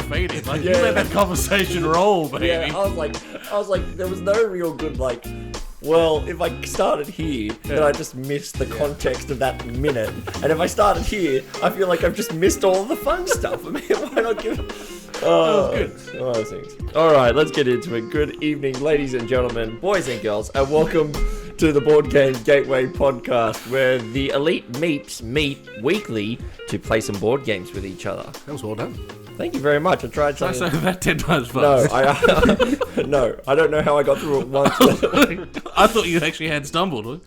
feed him. Like, you let that conversation roll, baby. Yeah, I was like, there was no real good well, if I started here, then I just missed the context of that minute. And if I started here, I feel like I've just missed all the fun stuff. I mean, why not give it... Oh, that was good. All those things. All right, let's get into it. Good evening, ladies and gentlemen, boys and girls, and welcome to the Board Game Gateway podcast, where the elite meeps meet weekly to play some board games with each other. That was well done. Thank you very much. I tried something. I said that 10 times fast. No, I don't know how I got through it once. I thought you actually had stumbled.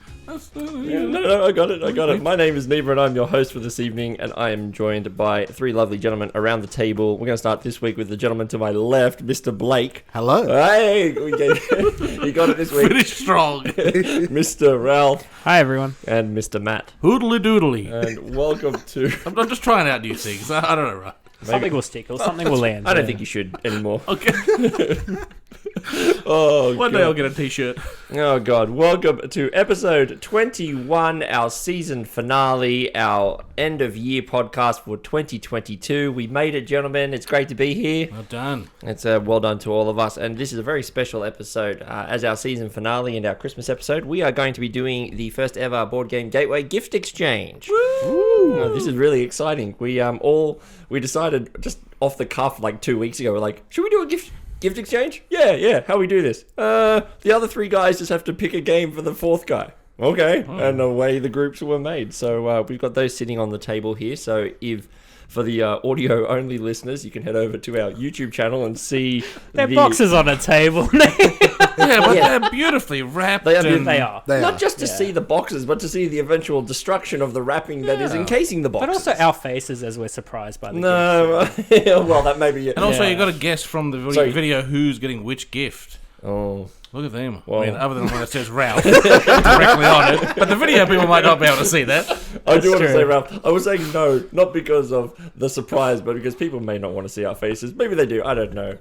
No, I got it. My name is Neeber and I'm your host for this evening, and I am joined by three lovely gentlemen around the table. We're going to start this week with the gentleman to my left, Mr. Blayke. Hello. Hey, you got it this week. Finish strong. Mr. Ralph. Hi, everyone. And Mr. Matt. Hoodly doodly. And welcome to... I'm just trying out new things. I don't know, right? Something will stick or something will land. I don't think you should anymore. Okay. One day I'll get a t-shirt. Oh, God. Welcome to episode 21, our season finale, our end-of-year podcast for 2022. We made it, gentlemen. It's great to be here. Well done. It's well done to all of us. And this is a very special episode. As our season finale and our Christmas episode, we are going to be doing the first ever Board Game Gateway gift exchange. Woo! This is really exciting. We decided just off the cuff like 2 weeks ago, we're like, should we do a gift exchange? Yeah. How we do this? The other three guys just have to pick a game for the fourth guy. Okay. And away the groups were made. So we've got those sitting on the table here. So if for the audio only listeners, you can head over to our YouTube channel and see They're boxes on a table. Yeah, but they're beautifully wrapped. They are. Not just to see the boxes, but to see the eventual destruction of the wrapping that is encasing the boxes. But also our faces as we're surprised by the gift. Well, that may be it. And also, you got to guess from the video who's getting which gift. Oh. Look at them. Well. I mean, other than when it says Ralph directly on it. But the video people might not be able to see that. I do want to say, Ralph, I was saying no, not because of the surprise, but because people may not want to see our faces. Maybe they do. I don't know.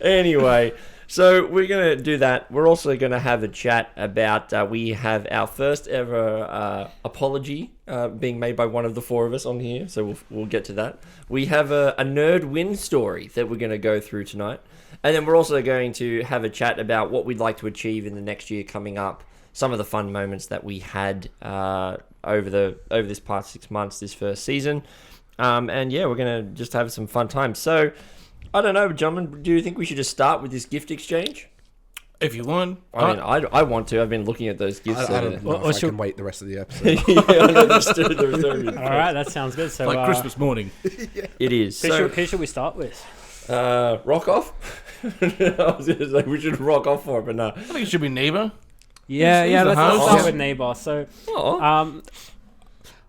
Anyway, so we're going to do that. We're also going to have a chat about, we have our first ever apology being made by one of the four of us on here. So we'll get to that. We have a nerd win story that we're going to go through tonight. And then we're also going to have a chat about what we'd like to achieve in the next year coming up. Some of the fun moments that we had over this past 6 months, this first season. And yeah, we're going to just have some fun times. So, I don't know, gentlemen, do you think we should just start with this gift exchange? If you want. I mean, I want to. I've been looking at those gifts. I don't know if I can wait the rest of the episode. All right, that sounds good. So, like Christmas morning. It is. Who should we start with? Rock off? I was going to say we should rock off for it, but no. I think it should be Neeber. Yeah, let's host? start with Neeber. So,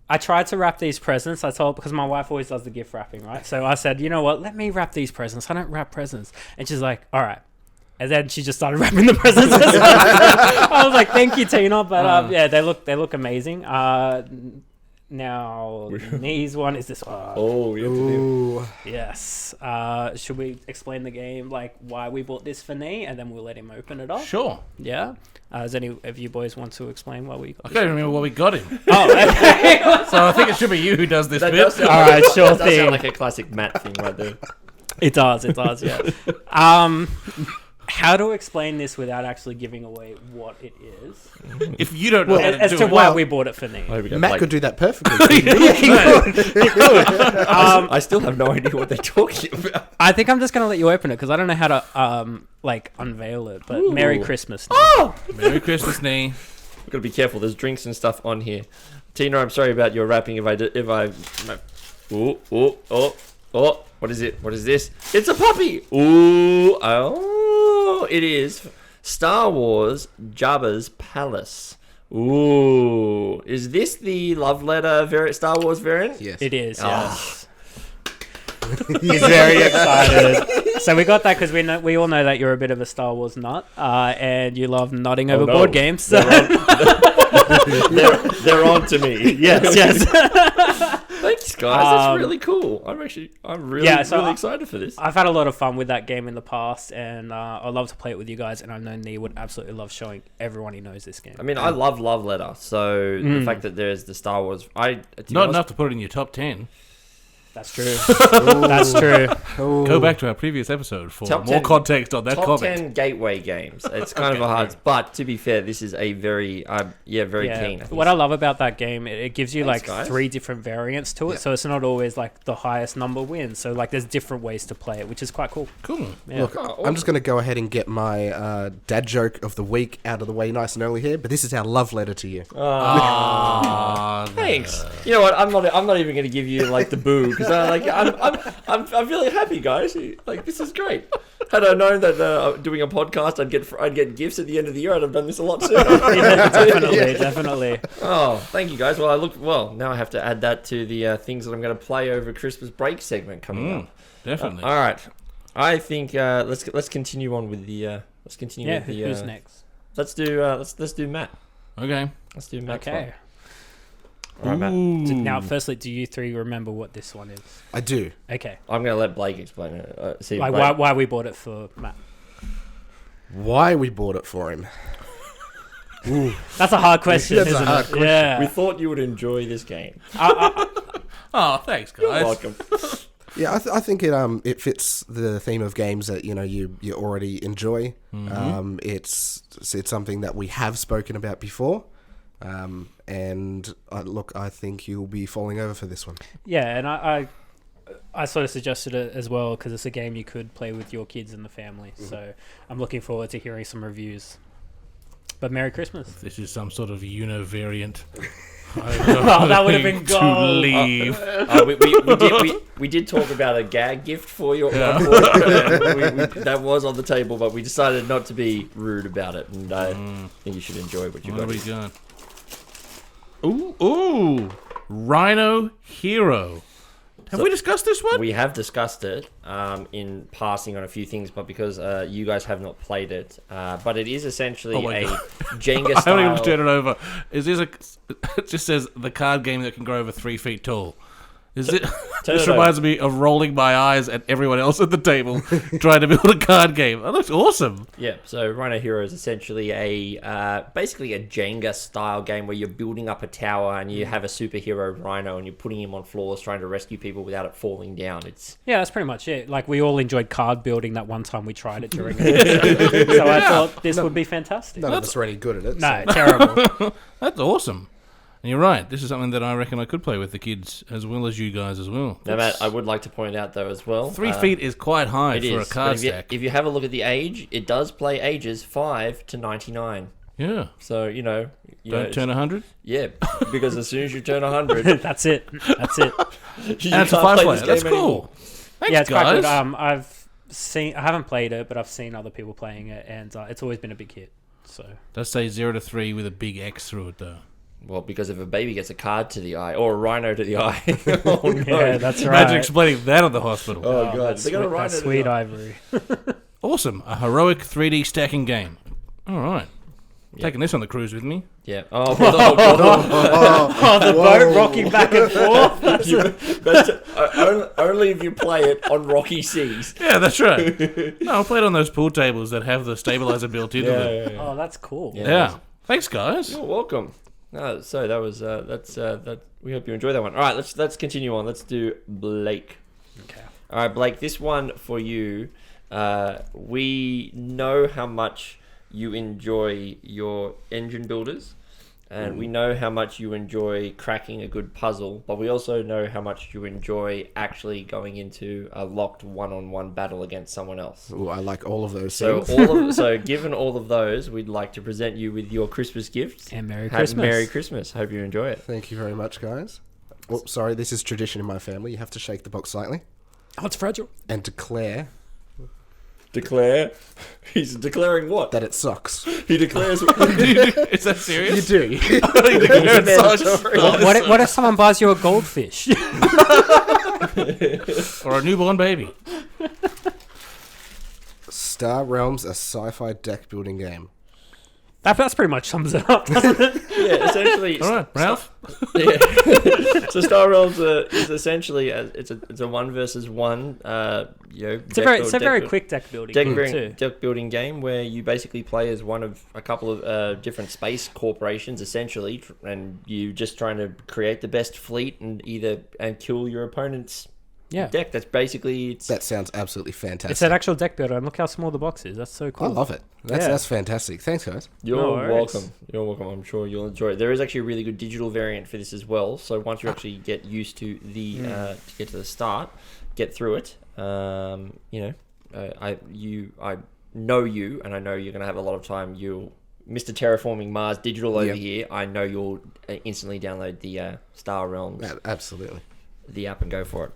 I tried to wrap these presents. Because my wife always does the gift wrapping, right? So I said, you know what? Let me wrap these presents. I don't wrap presents. And she's like, all right. And then she just started wrapping the presents as well. I was like, thank you, Tina. But yeah, they look amazing. Now, Nee's one is this one. Oh, yeah. Yes. Should we explain the game, like why we bought this for Nee, and then we'll let him open it up? Sure. Yeah. Does any of you boys want to explain why we got I can't remember what we got him. Oh, okay. So I think it should be you who does this bit. Does All right, sure that thing. sound like a classic Matt thing right there. It does, yeah. How to explain this without actually giving away what it is? If you don't know how to As do to it. why we bought it for Nee. Matt could do that perfectly. I still have no idea what they're talking about. I think I'm just going to let you open it because I don't know how to unveil it. But Merry Christmas. Nee. Oh! Merry Christmas, Nee. We've got to be careful. There's drinks and stuff on here. Tina, I'm sorry about your wrapping. Oh, what is it? What is this? It's a puppy. Oh, it is Star Wars Jabba's Palace. Ooh, is this the love letter Star Wars variant? Yes. It is, Oh. yes. He's very excited. So we got that because we all know that you're a bit of a Star Wars nut, and you love nutting over board games. So. They're on to me. Yes. Thanks, guys. That's really cool. I'm really excited for this. I've had a lot of fun with that game in the past, and I'd love to play it with you guys. And I know Nee would absolutely love showing everyone he knows this game. I mean, I love Love Letter, so the fact that there's the Star Wars, Not enough to put it in your top 10. That's true. That's true. Go back to our previous episode for Top more 10 context on that Top comment. 10 gateway games. It's kind of a hard, but to be fair, this is a very, very keen. I think. What I love about that game, it gives you Thanks, like guys. 3 different variants to it, so it's not always like the highest number wins. So like there's different ways to play it, which is quite cool. Cool. Yeah. Look, I'm just going to go ahead and get my dad joke of the week out of the way nice and early here, but this is our love letter to you. Thanks. You know what? I'm not even going to give you like the boo because I'm feeling happy, guys. Like this is great. Had I known that doing a podcast, I'd get gifts at the end of the year, I'd have done this a lot sooner. Yeah, definitely. Oh, thank you, guys. Well, now I have to add that to the things that I'm going to play over Christmas break segment coming up. Definitely. All right. I think let's continue on with the let's continue Yeah, with the who's next? let's do Matt. Okay. Let's do Matt. Okay. All right, Matt. Now, firstly, do you 3 remember what this one is? I do. Okay. I'm going to let Blayke explain it. See, Like Blayke- why we bought it for Matt? Why we bought it for him. That's a hard question, That's a isn't hard it? question. Yeah. we thought you would enjoy this game. Oh, thanks, guys. You're welcome. Yeah, I think it fits the theme of games that you already enjoy. It's something that we have spoken about before, and I think you'll be falling over for this one. Yeah, and I sort of suggested it as well because it's a game you could play with your kids and the family. So I'm looking forward to hearing some reviews. But Merry Christmas. This is some sort of univariant. Oh, that would have been to gold. leave. We did talk about a gag gift for you. Yeah. That was on the table, but we decided not to be rude about it, and I think you should enjoy what you What got. have we got? Ooh, Rhino Hero. Have we discussed this one? We have discussed it in passing on a few things, but because you guys have not played it, but it is essentially Oh my a God. Jenga I style. haven't even turned it over. Is this it just says the card game that can grow over 3 feet tall. Is it? This it reminds me of rolling my eyes at everyone else at the table trying to build a card game. That looks awesome. Yeah, so Rhino Hero is essentially basically a Jenga style game where you're building up a tower and you have a superhero Rhino and you're putting him on floors trying to rescue people without it falling down. Yeah, that's pretty much it. Like, we all enjoyed card building that one time we tried it during it. So I thought this would be fantastic. None of us are any good at it. No, so. terrible. That's awesome. And you're right. This is something that I reckon I could play with the kids as well as you guys as well. Now, Matt, I would like to point out though as well. 3 feet is quite high It for is. a card But stack. if you have a look at the age, it does play ages 5 to 99. Yeah. So, you know... Don't turn 100. Yeah, because as soon as you turn 100, That's it. That's it. you And it's a can't 5 play player. this That's game anymore. cool. Thanks, Yeah, it's quite guys. good. I haven't played it, but I've seen other people playing it, and it's always been a big hit. So Does say 0 to 3 with a big X through it, though. Well, because if a baby gets a card to the eye, or a rhino to the eye, oh no. yeah, that's Imagine right. explaining that at the hospital. Oh, God. That's They got a sweet, rhino that's to the sweet eye. ivory. Awesome. A heroic 3D stacking game. All right. Taking this on the cruise with me. Yeah. Oh, God. Oh, the boat rocking back and forth. Only if you play it on rocky seas. Yeah, that's right. No, I'll play it on those pool tables that have the stabilizer built into them. Oh, that's cool. Yeah. Yeah. Thanks, guys. You're welcome. So that was that. We hope you enjoy that one. All right, let's continue on. Let's do Blayke. Okay. All right, Blayke. This one for you. We know how much you enjoy your engine builders, and we know how much you enjoy cracking a good puzzle. But we also know how much you enjoy actually going into a locked one-on-one battle against someone else. Ooh, I like all of those So things. given all of those, we'd like to present you with your Christmas gift. And Merry Happy Christmas. Merry Christmas. Hope you enjoy it. Thank you very much, guys. Oh, sorry, this is tradition in my family. You have to shake the box slightly Oh, it's fragile. and declare Declare. He's declaring what? that it sucks. He declares. Is that serious? You do. What if someone buys you a goldfish? Or a newborn baby. Star Realms, a sci-fi deck building game. That's pretty much sums it up, doesn't it? Yeah, essentially. All right, Ralph. Yeah. So Star Realms is essentially it's a 1 versus 1. It's a very quick deck building too. deck building game where you basically play as one of a couple of different space corporations essentially, and you just trying to create the best fleet and kill your opponent's Yeah. deck. That's basically That sounds absolutely fantastic. It's an actual deck builder, and look how small the box is. That's so cool. I love it. That's fantastic. Thanks, guys. You're No worries. welcome. You're welcome. I'm sure you'll enjoy it. There is actually a really good digital variant for this as well. So once you actually get used to the to get to the start, get through it. I know you, and I know you're gonna have a lot of time. Mr. Terraforming Mars Digital over here. I know you'll instantly download the Star Realms, Absolutely. the app, and go for it.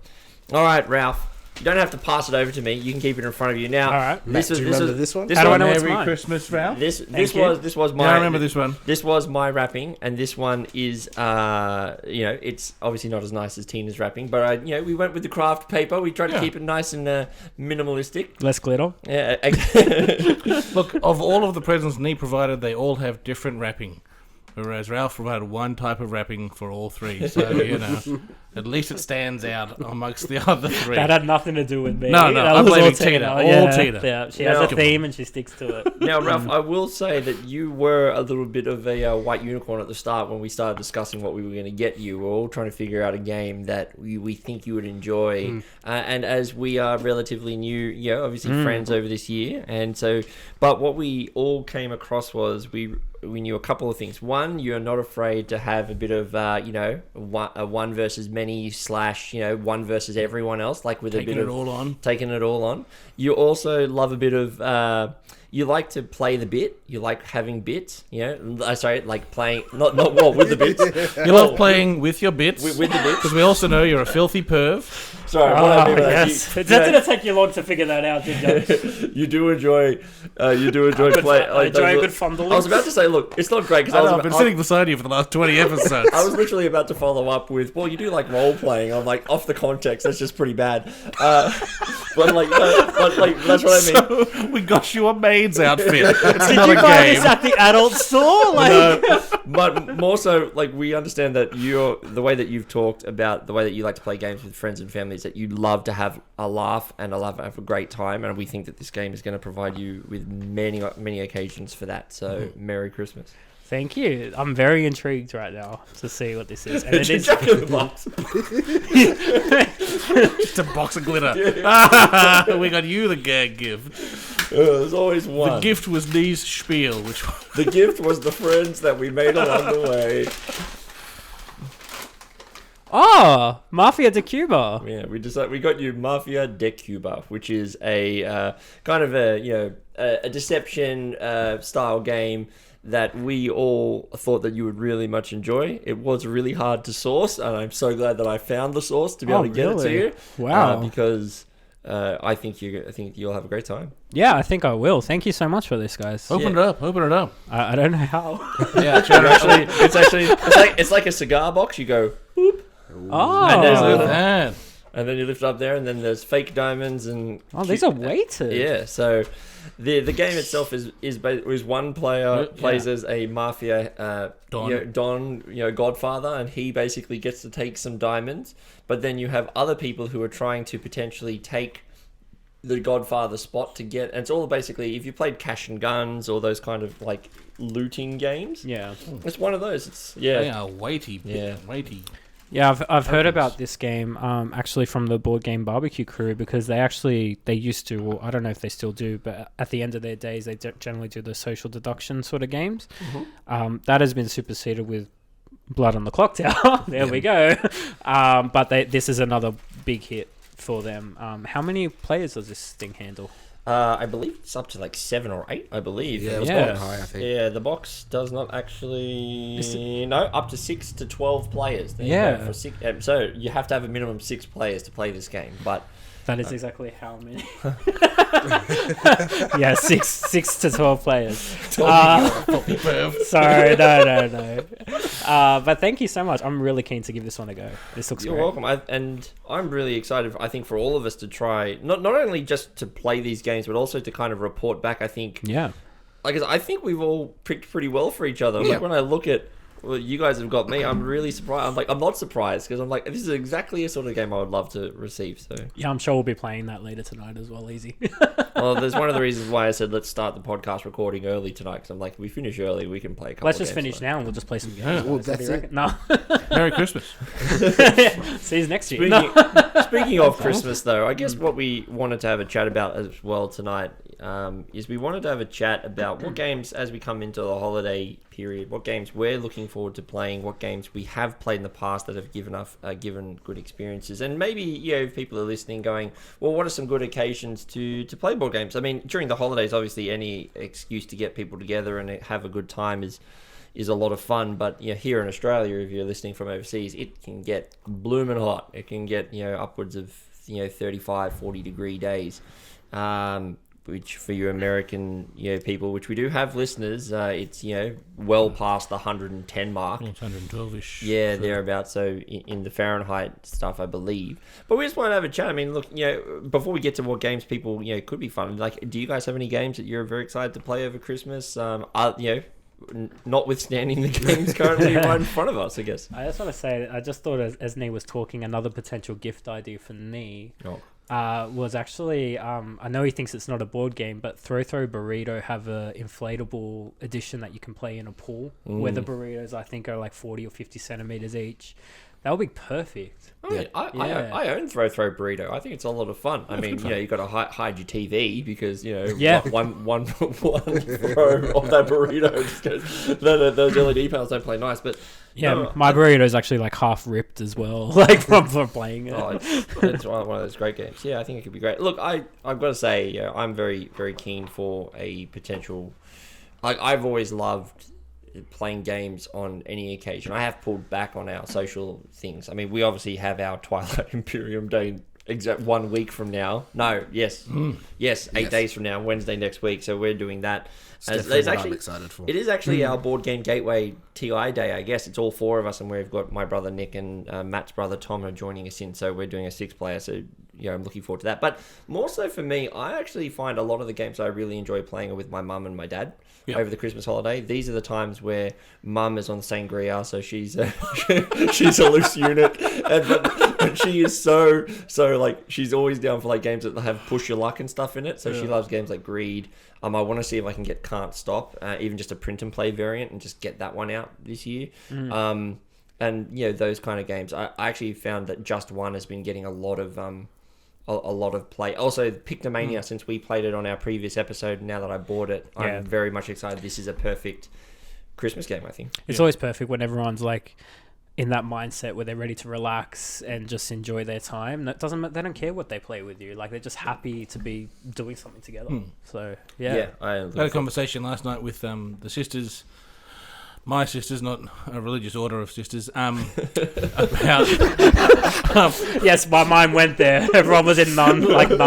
All right, Ralph. You don't have to pass it over to me. You can keep it in front of you now. All right. Matt, do you remember this one? How do I know it's Merry mine? Christmas, Ralph. This you. was my. Yeah, I remember this one. This was my wrapping, and this one is it's obviously not as nice as Tina's wrapping, but we went with the craft paper. We tried to keep it nice and minimalistic. Less glitter. Yeah. Look, of all of the presents Nee provided, they all have different wrapping. Whereas Ralph provided one type of wrapping for all three. So, at least it stands out amongst the other three. That had nothing to do with me. No, That I'm was all blaming Tina. All Yeah, Tina. Yeah, she has a theme and she sticks to it. Now, Ralph, I will say that you were a little bit of a white unicorn at the start when we started discussing what we were going to get you. We're all trying to figure out a game that we think you would enjoy. And as we are relatively new, obviously friends over this year. And so, but what we all came across was we knew a couple of things. One, you're not afraid to have a bit of, a one versus many / one versus everyone else, like with Taking a bit it of all on. taking it all on. You also love a bit of, you like to play the bit. You like having bits, like playing, not with the bits. You love playing with your bits. With the bits. Because we also know you're a filthy perv. Sorry, what I mean by that, Yes. That didn't take you long to figure that out, did you? you do enjoy play. Enjoy a good fondling. I was about to say, look, it's not great I because know, I've been sitting beside you for the last 20 episodes. I was literally about to follow up with, well, you do like role playing. I'm like, off the context, that's just pretty bad. But that's what I mean. So we got you a maid's outfit. It's Did not you a buy game. this at the adult store? But more so, like, we understand that the way that you've talked about the way that you like to play games with friends and families, that you love to have a laugh and have a great time, and we think that this game is going to provide you with many occasions for that. So, Merry Christmas. Thank you. I'm very intrigued right now to see what this is. And it is Jack in the Box. Just a box of glitter. We got you the gag gift. There's always one. The gift was Nee's spiel, which The gift was the friends that we made along the way. Oh, Mafia de Cuba. Yeah, we got you Mafia de Cuba, which is a kind of a deception style game that we all thought that you would really much enjoy. It was really hard to source, and I'm so glad that I found the source to be able to get it to you. Wow. Because I think you'll have a great time. Yeah, I think I will. Thank you so much for this, guys. open it up. I don't know how. Yeah, It's like a cigar box. You go, boop, Oh, And there's Look at that. and then you lift up there, and then there's fake diamonds and. these are weighted. Yeah, so the game itself is one player plays as a mafia Don, Godfather, and he basically gets to take some diamonds, but then you have other people who are trying to potentially take the Godfather spot to get, and it's all basically, if you played Cash and Guns or those kind of like looting games, Yeah. it's one of those. They are weighty. Yeah. Weighty. Yeah, I've heard about this game actually from the Board Game Barbecue crew, because they used to, or I don't know if they still do, but at the end of their days they generally do the social deduction sort of games. That has been superseded with Blood on the Clock Tower. There we go. But this is another big hit for them. How many players does this thing handle? I believe it's up to like 7 or 8. I believe. Yeah, it was Yeah. quite high, I think. Yeah, the box does not actually. No, up to 6 to 12 players. There you Yeah. go, for six, so you have to have a minimum 6 players to play this game. But That is exactly how many. Yeah, 6 to 12 players. Sorry, no. But thank you so much. I'm really keen to give this one a go. This looks you're great. welcome. And I'm really excited. I think for all of us to try not only just to play these games, but also to kind of report back. I think. Yeah. Like I think we've all picked pretty well for each other. Yeah. Like when I look at well, you guys have got me. I'm really surprised. I'm not surprised because I'm like, this is exactly a sort of game I would love to receive. So Yeah, I'm sure we'll be playing that later tonight as well. Easy. well, there's one of the reasons why I said let's start the podcast recording early tonight because I'm like, if we finish early, we can play a couple. Let's of just games finish tonight. now and we'll just play some games. Yeah. Well, What do you that's it. reckon? No. Merry Christmas. See you next year. Speaking, No. speaking of Christmas, though, I guess what we wanted to have a chat about as well tonight is we wanted to have a chat about what games, as we come into the holiday period, what games we're looking forward to playing, what games we have played in the past that have given good experiences, and maybe if people are listening, going, well, what are some good occasions to play board games? I mean, during the holidays, obviously, any excuse to get people together and have a good time is a lot of fun, but here in Australia, if you're listening from overseas, it can get blooming hot. It can get upwards of 35, 40 degree days, which for you American people, which we do have listeners, it's well past the 110 mark. It's 112ish. Yeah, thereabouts. So in the Fahrenheit stuff, I believe. But we just want to have a chat. I mean, look, before we get to what games people could be fun. Like, do you guys have any games that you're very excited to play over Christmas? Notwithstanding the games currently right in front of us, I guess. I just want to say, I just thought as Nee was talking, another potential gift idea for Nee was actually, I know he thinks it's not a board game, but Throw Burrito have a inflatable edition that you can play in a pool, where the burritos, I think, are like 40 or 50 centimeters each. That would be perfst. I own Throw Burrito. I think it's a lot of fun. I mean, you've got to hide your TV because, one throw of that burrito just goes, those LED panels don't play nice. But my burrito is actually like half ripped as well, like from playing it. It's one of those great games. Yeah, I think it could be great. Look, I've got to say, I'm very, very keen for a potential. Like, I've always loved playing games on any occasion. I have pulled back on our social things. I mean, we obviously have our Twilight Imperium Day exact 1 week from now. Yes, 8 days from now, Wednesday next week. So we're doing that. It's definitely what I'm excited for. It is actually our Board Game Gateway TI Day, I guess. It's all four of us, and we've got my brother Nick and Matt's brother Tom are joining us in. So we're doing a 6-player. So I'm looking forward to that. But more so for me, I actually find a lot of the games I really enjoy playing are with my mum and my dad. Yep. Over the Christmas holiday. These are the times where mum is on sangria, so she's a loose unit, but she is so like, she's always down for like games that have push your luck and stuff in it. So she loves games like Greed. I want to see if I can get Can't Stop, even just a print and play variant, and just get that one out this year. And those kind of games. I actually found that Just One has been getting a lot of play. Also, Pictomania, since we played it on our previous episode, now that I bought it, I'm very much excited. This is a perfect Christmas game, I think. It's always perfect when everyone's like in that mindset where they're ready to relax and just enjoy their time. They don't care what they play with you. Like, they're just happy to be doing something together. So, I had a conversation last night with the sisters. My sisters, not a religious order of sisters, about... yes, my mind went there. Everyone was in nun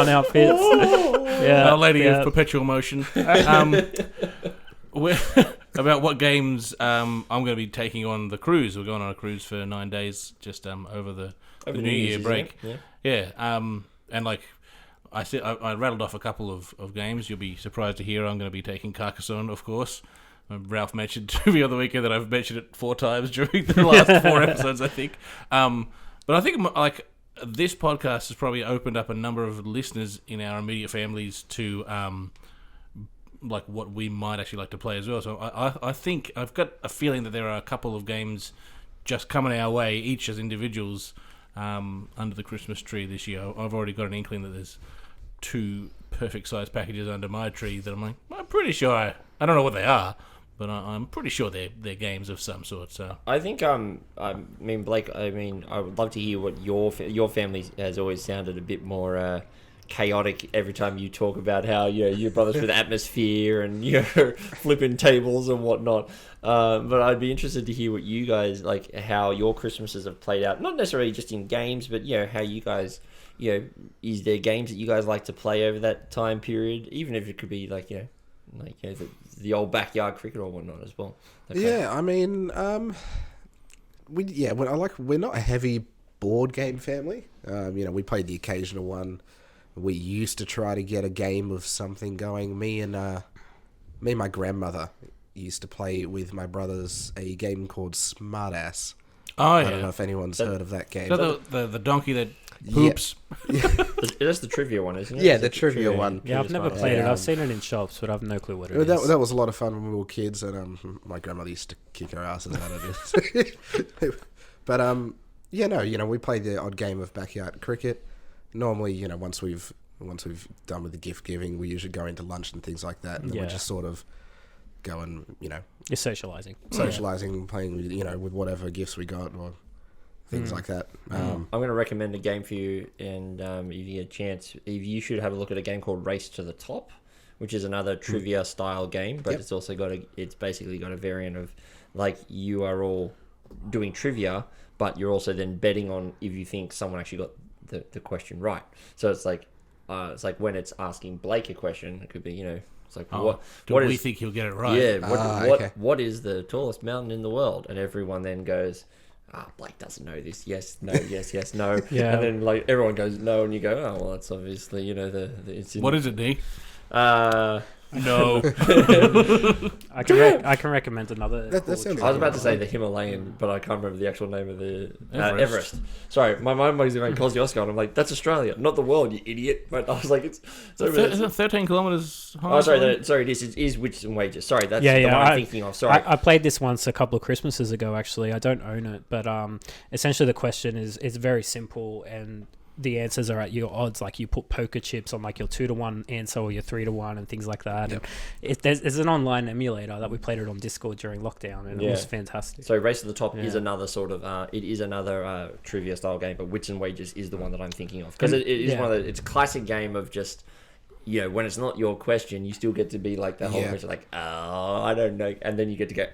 outfits. Our Lady of Perpetual Motion. About what games I'm going to be taking on the cruise. We're going on a cruise for 9 days, just over the New Year break. And like I rattled off a couple of games. You'll be surprised to hear I'm going to be taking Carcassonne, of course. Ralph mentioned to me on the weekend that I've mentioned it 4 times during the last 4 episodes, I think. But I think like this podcast has probably opened up a number of listeners in our immediate families to like what we might actually like to play as well. So I think I've got a feeling that there are a couple of games just coming our way, each as individuals, under the Christmas tree this year. I've already got an inkling that there's 2 perfect size packages under my tree that I'm like, I'm pretty sure I don't know what they are, but I'm pretty sure they're games of some sort. So I think I mean, Blake, I would love to hear what your family has always sounded a bit more chaotic every time you talk about how your brothers with atmosphere and flipping tables and whatnot. But I'd be interested to hear what you guys like, how your Christmases have played out, not necessarily just in games, but how you guys, is there games that you guys like to play over that time period, even if it could be like the old backyard cricket or whatnot as well. I mean, we're not a heavy board game family. We played the occasional one. We used to try to get a game of something going. Me and my grandmother used to play with my brothers a game called Smartass. Oh I don't know yeah. if anyone's heard of that game. So the donkey that poops. That's the trivia one, isn't it? Yeah, Is the it trivia one. Yeah, I've never Smartass? played it. Yeah. I've seen it in shops, but I've no clue what it Well, is. that was a lot of fun when we were kids, and my grandmother used to kick our asses out of it. But we play the odd game of backyard cricket. Normally, once we've done with the gift giving, we usually go into lunch and things like that, and then we just sort of go and You're socializing. socializing, playing with with whatever gifts we got or things like that. I'm going to recommend a game for you, and if you get a chance, you should have a look at a game called Race to the Top, which is another trivia style game, but it's also it's basically got a variant of like you are all doing trivia, but you're also then betting on if you think someone actually got the question right. So it's like when it's asking Blayke a question, it could be it's like what We is think he'll get it right. yeah okay. what is the tallest mountain in the world, and everyone then goes, Blake doesn't know this. Yes, no, yes, no. Yeah. And then like everyone goes no, and you go, oh well, that's obviously it's in, What is it, D? No. I can recommend another. That cool sounds- trivia I was about to one. say the Himalayan, but I can't remember the actual name of the Everest. Sorry, my mind was around Kosciuszko, and I'm like, that's Australia, not the world, you idiot. But I was like, it's over there. Isn't it 13 kilometers high? Oh, sorry, this is Wits and Wages. Sorry, that's Yeah, the yeah, one I'm I- thinking of. Sorry. I played this once a couple of Christmases ago. Actually, I don't own it, but essentially the question is it's very simple, and the answers are at your odds. Like you put poker chips on like your 2-to-1 answer or your 3-to-1 and things like that. Yep. And there's an online emulator that we played it on Discord during lockdown, and it was fantastic. So Race to the Top is Yeah. another sort of it is another trivia style game, but Wits and Wages is the one that I'm thinking of because it is one of it's a classic game of just when it's not your question, you still get to be like the whole question, like I don't know, and then you get to go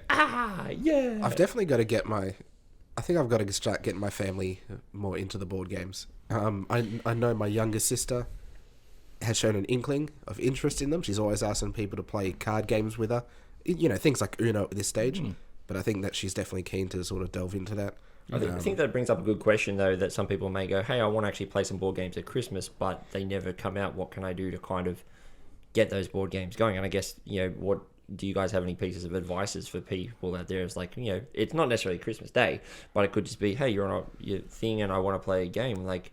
yeah. I've definitely got to get I think I've got to start getting my family more into the board games. I know my younger sister has shown an inkling of interest in them. She's always asking people to play card games with her. Things like Uno at this stage. But I think that she's definitely keen to sort of delve into that. I think that brings up a good question, though, that some people may go, hey, I want to actually play some board games at Christmas, but they never come out. What can I do to kind of get those board games going? And I guess, what do you guys have any pieces of advices for people out there? It's like, it's not necessarily Christmas Day, but it could just be, hey, you're on your thing and I want to play a game. Like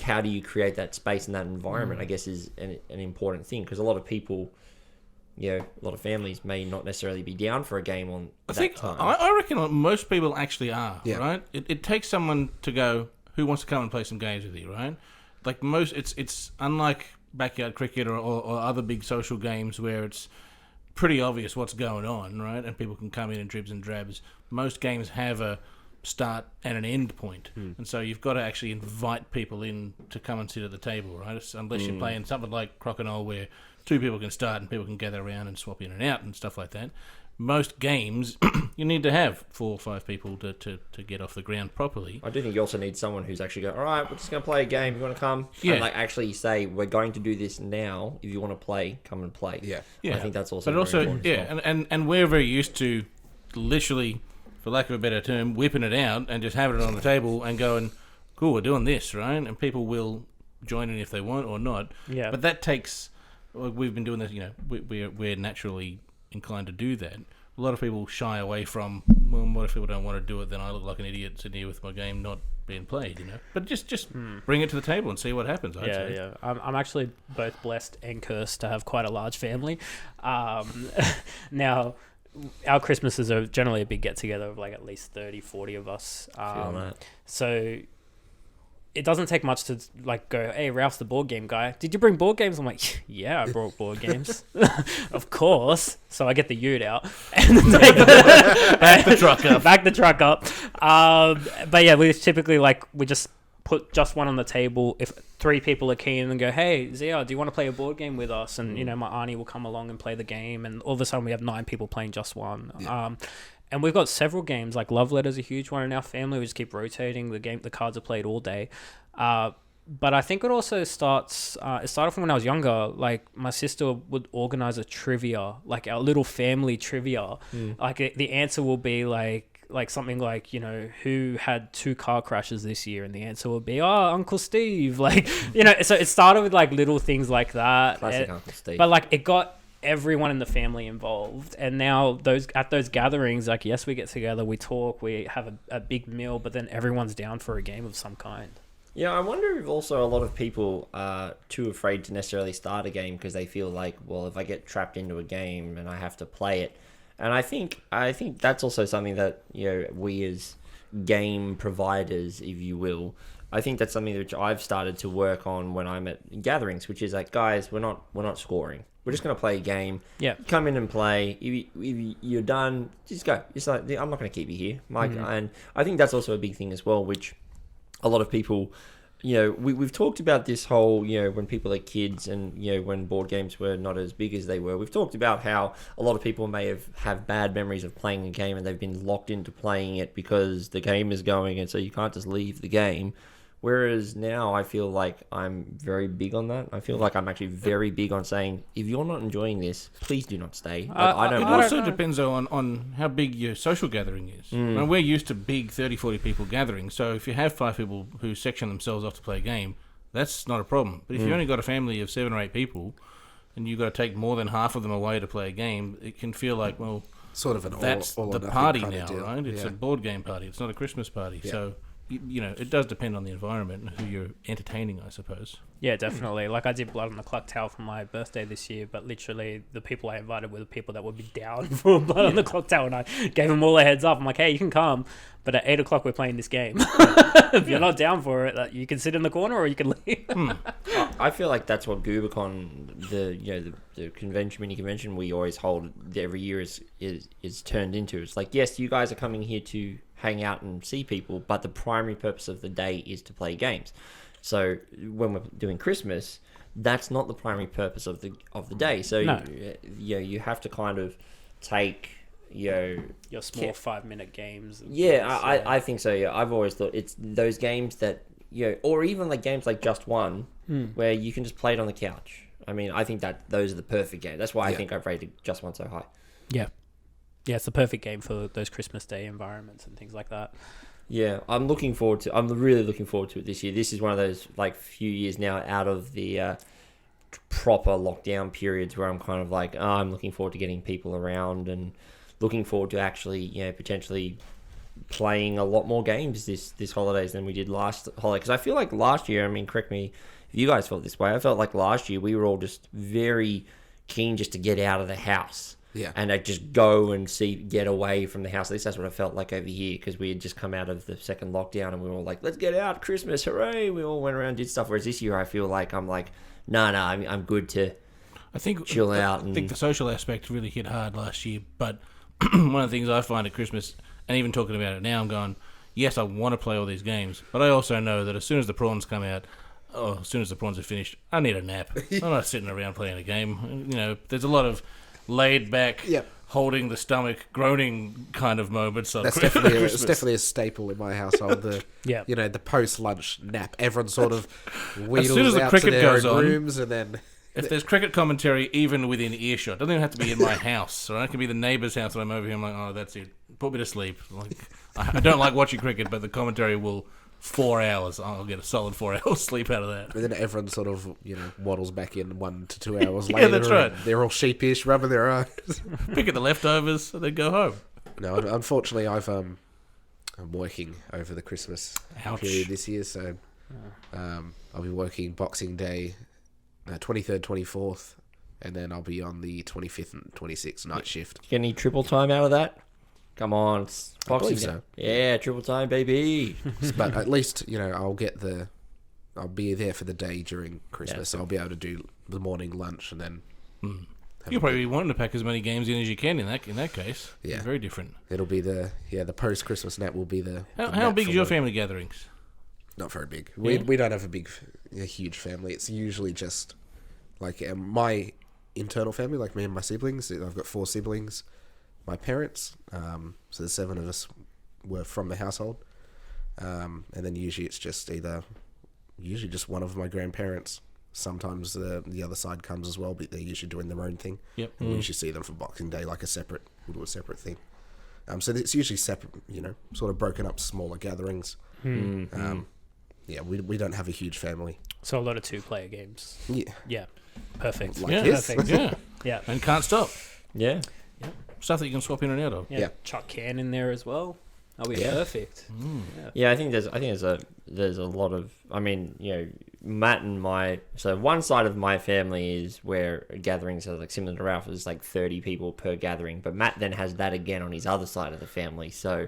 how do you create that space and that environment, I guess, is an important thing. Because a lot of people, a lot of families may not necessarily be down for a game on that time. I reckon most people actually are, Yeah. right? It takes someone to go, who wants to come and play some games with you, right? Like it's unlike backyard cricket or other big social games where it's pretty obvious what's going on, right? And people can come in dribs and drabs. Most games have a start and an end point, and so you've got to actually invite people in to come and sit at the table, right? Unless you're playing something like Crocodile where two people can start and people can gather around and swap in and out and stuff like that. Most games you need to have 4 or 5 people to get off the ground properly. I do think you also need someone who's actually go, all right, we're just going to play a game. You want to come? Yeah. And actually say, we're going to do this now. If you want to play, come and play. Yeah. I think that's also But very also, important as well. and we're very used to literally, for lack of a better term, whipping it out and just having it on the table and going, cool, we're doing this, right? And people will join in if they want or not. Yeah. But that takes, we've been doing this, we're naturally inclined to do that. A lot of people shy away from, well, what if people don't want to do it? Then I look like an idiot sitting here with my game not being played, But just bring it to the table and see what happens, I'd say. Yeah. I'm actually both blessed and cursed to have quite a large family. Now, our Christmases are generally a big get-together of like at least 30, 40 of us. Feel that. So it doesn't take much to like go, hey, Ralph's the board game guy. Did you bring board games? I'm like, yeah, I brought board games. Of course. So I get the ute out and take Back the truck up. back the truck up. But yeah, we typically we just put just one on the table. If 3 people are keen and go, hey, Zia, do you want to play a board game with us? And, my auntie will come along and play the game. And all of a sudden we have 9 people playing just one. Yeah. And we've got several games, like Love Letter's a huge one in our family. We just keep rotating. The cards are played all day. But I think it also starts, it started from when I was younger. Like my sister would organize a trivia, like our little family trivia. Like the answer will be like something like, who had 2 car crashes this year? And the answer would be, Uncle Steve. So it started with like little things like that. Classic Uncle Steve. But it got everyone in the family involved. And now at those gatherings, like, yes, we get together, we talk, we have a big meal, but then everyone's down for a game of some kind. Yeah, I wonder if also a lot of people are too afraid to necessarily start a game because they feel like, well, if I get trapped into a game and I have to play it. And I think that's also something that, we as game providers, if you will, I think that's something which I've started to work on when I'm at gatherings, which is like, guys, we're not scoring. We're just going to play a game. Yeah. Come in and play. If you're done, just go. It's like, I'm not going to keep you here, Mike. And I think that's also a big thing as well, which a lot of people, we've talked about this whole, when people are kids and, when board games were not as big as they were, we've talked about how a lot of people may have bad memories of playing a game and they've been locked into playing it because the game is going and so you can't just leave the game. Whereas now I feel like I'm very big on that. I feel like I'm actually very big on saying, if you're not enjoying this, please do not stay. It also depends on how big your social gathering is. I mean, we're used to big 30, 40 people gatherings, so if you have 5 people who section themselves off to play a game, that's not a problem. But if you've only got a family of 7 or 8 people, and you've got to take more than half of them away to play a game, it can feel like, well, sort of that's all the party now, right? It's a board game party. It's not a Christmas party. Yeah. So, it does depend on the environment and who you're entertaining, I suppose. Yeah, definitely. Like, I did Blood on the Clock Tower for my birthday this year, but literally the people I invited were the people that would be down for Blood on the Clock Tower, and I gave them all a heads up. I'm like, hey, you can come, but at 8 o'clock we're playing this game. If you're not down for it, you can sit in the corner or you can leave. I feel like that's what GooberCon, the convention, mini convention we always hold every year is turned into. It's like, yes, you guys are coming here to hang out and see people, but the primary purpose of the day is to play games. So when we're doing Christmas, that's not the primary purpose of the day. So No. you have to kind of take Your small 5-minute games. I think so. Yeah, I've always thought it's those games that or even like games like Just One, where you can just play it on the couch. I mean, I think that those are the perfect games. That's why I think I've rated Just One so high. Yeah. Yeah, it's the perfect game for those Christmas Day environments and things like that. Yeah, I'm really looking forward to it this year. This is one of those like few years now out of the proper lockdown periods where I'm kind of like, I'm looking forward to getting people around and looking forward to actually, potentially playing a lot more games this holidays than we did last holiday. Because I feel like last year, I mean, correct me if you guys felt this way, I felt like last year we were all just very keen just to get out of the house. Yeah. And I just go and get away from the house. At least that's what I felt like over here, because we had just come out of the second lockdown and we were all like, let's get out, Christmas, hooray. We all went around and did stuff. Whereas this year I feel like I'm like, I'm good to chill out. I think the social aspect really hit hard last year. But one of the things I find at Christmas, and even talking about it now, I'm going, yes, I want to play all these games. But I also know that as soon as the prawns come out, as soon as the prawns are finished, I need a nap. I'm not sitting around playing a game. There's a lot of laid back, holding the stomach, groaning kind of moments. That's Christmas. definitely a staple in my household. The post lunch nap. Everyone sort of wheedles as soon as the out cricket to their goes own on, rooms, and then if there's cricket commentary, even within earshot, doesn't even have to be in my house. Right? It can be the neighbour's house, and I'm over here. I'm like, oh, that's it. Put me to sleep. Like, I don't like watching cricket, but the commentary will. 4 hours. I'll get a solid 4 hours sleep out of that. And then everyone sort of, waddles back in 1 to 2 hours later. Yeah, that's right. They're all sheepish, rubbing their eyes. Pick at the leftovers, and then go home. No, unfortunately, I'm working over the Christmas period this year, so I'll be working Boxing Day, 23rd, 24th, and then I'll be on the 25th and 26th night shift. Get any triple time out of that? Come on, it's Boxing Day. So. Yeah, triple time, baby. But at least, I'll be there for the day during Christmas, Yeah. so I'll be able to do the morning lunch and then... You'll probably be wanting to pack as many games in as you can in that case. Yeah. It's very different. It'll be the post-Christmas nap will be the... How big is your family gatherings? Not very big. Yeah. We don't have a huge family. It's usually just like my internal family, like me and my siblings. I've got 4 siblings. My parents, so the 7 of us were from the household, and then usually it's just just one of my grandparents. Sometimes the other side comes as well, but they're usually doing their own thing. Yep. And we usually see them for Boxing Day, we'll do a separate thing. So it's usually separate, sort of broken up smaller gatherings. Yeah, we don't have a huge family. So a lot of 2-player games. Yeah. Yeah. Perfect. Like Yeah, this. Perfect. Yeah. Yeah. and can't stop. Yeah. Stuff that you can swap in and out of. Yeah. Yeah. Chuck can in there as well. That'll be Yeah. perfect. Yeah, I think there's a lot of, I mean, you know, Matt and so one side of my family is where gatherings are like similar to Ralph, is like 30 people per gathering, but Matt then has that again on his other side of the family. So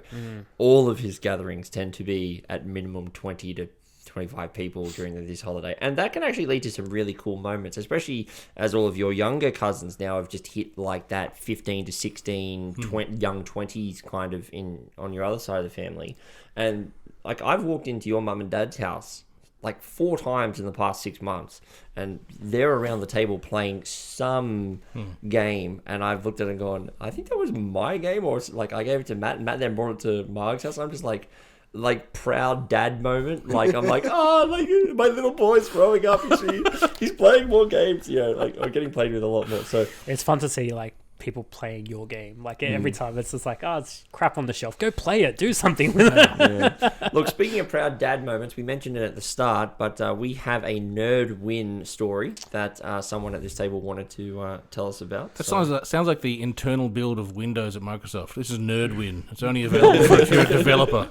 all of his gatherings tend to be at minimum 20 to 25 people during this holiday, and that can actually lead to some really cool moments, especially as all of your younger cousins now have just hit like that 15 to 16 young 20s kind of on your other side of the family. And like, I've walked into your mum and dad's house like 4 times in the past 6 months, and they're around the table playing some game, and I've looked at it and gone, I think that was my game, or like I gave it to Matt, and Matt then brought it to Marg's house. I'm just like proud dad moment. Like, I'm like, oh, like my little boy's growing up. He's playing more games. You know, like, I'm getting played with a lot more. So It's fun to see like people playing your game. Like every time it's just like, oh, it's crap on the shelf. Go play it. Do something with it. yeah. Look, speaking of proud dad moments, we mentioned it at the start, but we have a nerd win story that someone at this table wanted to tell us about. That sounds like the internal build of Windows at Microsoft. This is Nerdwin. It's only available for if you're a developer.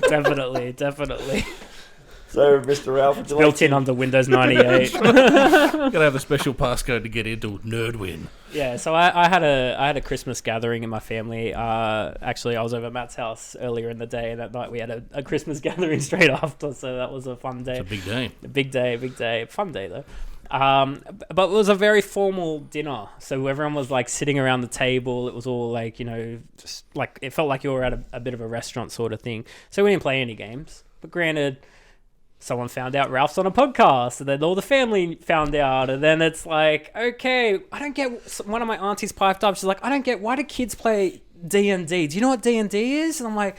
Definitely. So, Mr. Ralph, would you like Built in under Windows 98. Gotta have a special passcode to get into Nerdwin. Yeah, so I had a Christmas gathering in my family. Actually, I was over at Matt's house earlier in the day, and that night we had a Christmas gathering straight after. So that was a fun day. It's a big day. Big day. Fun day though. But it was a very formal dinner. So everyone was like sitting around the table. It was all like, you know, just like it felt like you were at a bit of a restaurant sort of thing. So we didn't play any games. But granted, someone found out Ralph's on a podcast, and then all the family found out, and then it's like, okay, I don't get. One of my aunties piped up. She's like, I don't get, why do kids play D&D? Do you know what D&D is? And I'm like,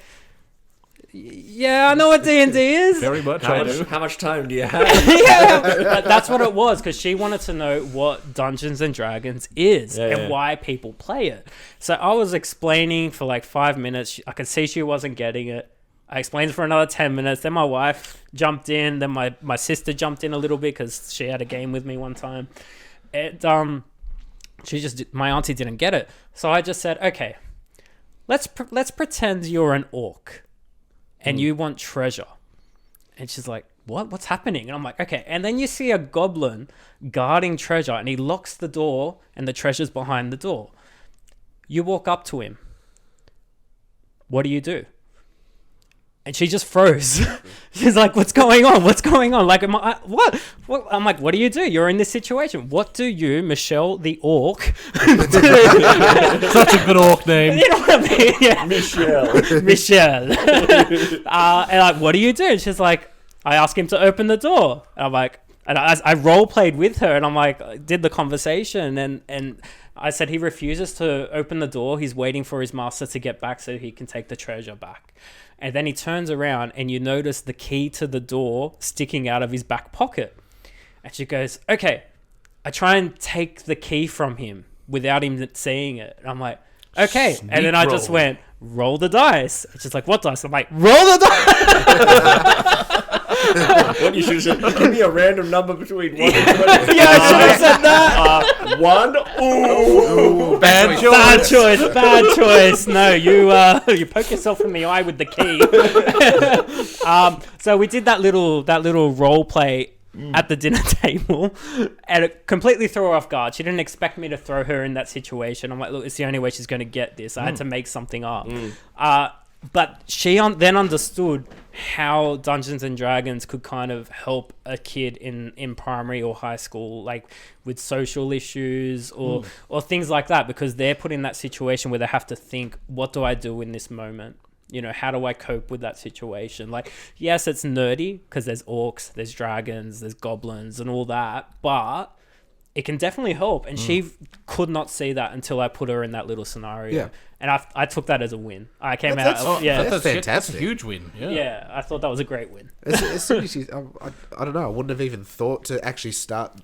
yeah, I know what D&D is. Very much, I do. How much time do you have? Yeah, that's what it was, because she wanted to know what Dungeons and Dragons is and why people play it. So I was explaining for like 5 minutes. I could see she wasn't getting it. I explained for another 10 minutes. Then my wife jumped in. Then my sister jumped in a little bit because she had a game with me one time. My auntie didn't get it. So I just said, okay, let's pretend you're an orc and you want treasure. And she's like, what? What's happening? And I'm like, okay. And then you see a goblin guarding treasure, and he locks the door, and the treasure's behind the door. You walk up to him. What do you do? And she just froze. She's like, what's going on? What's going on? Like, what? I'm like, what do you do? You're in this situation. What do you, Michelle the orc, do? Such a good orc name. You know what I mean? Yeah. Michelle. And like, what do you do? And she's like, I ask him to open the door. And I'm like, and I role played with her, and I'm like, did the conversation, and I said he refuses to open the door. He's waiting for his master to get back so he can take the treasure back. And then he turns around, and you notice the key to the door sticking out of his back pocket. And she goes, okay, I try and take the key from him without him seeing it. And I'm like, okay. Sneak and then I roll. just went, roll the dice. And she's like, what dice? I'm like, roll the dice. What you should have said, give me a random number between 1 and 20. Yeah, I should have said that. 1. Ooh. Bad choice. No, you poke yourself in the eye with the key. So we did that little role play at the dinner table, and it completely threw her off guard. She didn't expect me to throw her in that situation. I'm like, look, it's the only way she's going to get this. I had to make something up. But she then understood how Dungeons and Dragons could kind of help a kid in primary or high school, like with social issues or things like that, because they're put in that situation where they have to think, what do I do in this moment? You know, how do I cope with that situation? Like, yes, it's nerdy because there's orcs, there's dragons, there's goblins and all that, but it can definitely help. And she could not see that until I put her in that little scenario. Yeah. And I took that as a win. I came That's That's fantastic. a huge win. Yeah. Yeah, I thought that was a great win. As soon as I don't know, I wouldn't have even thought to actually start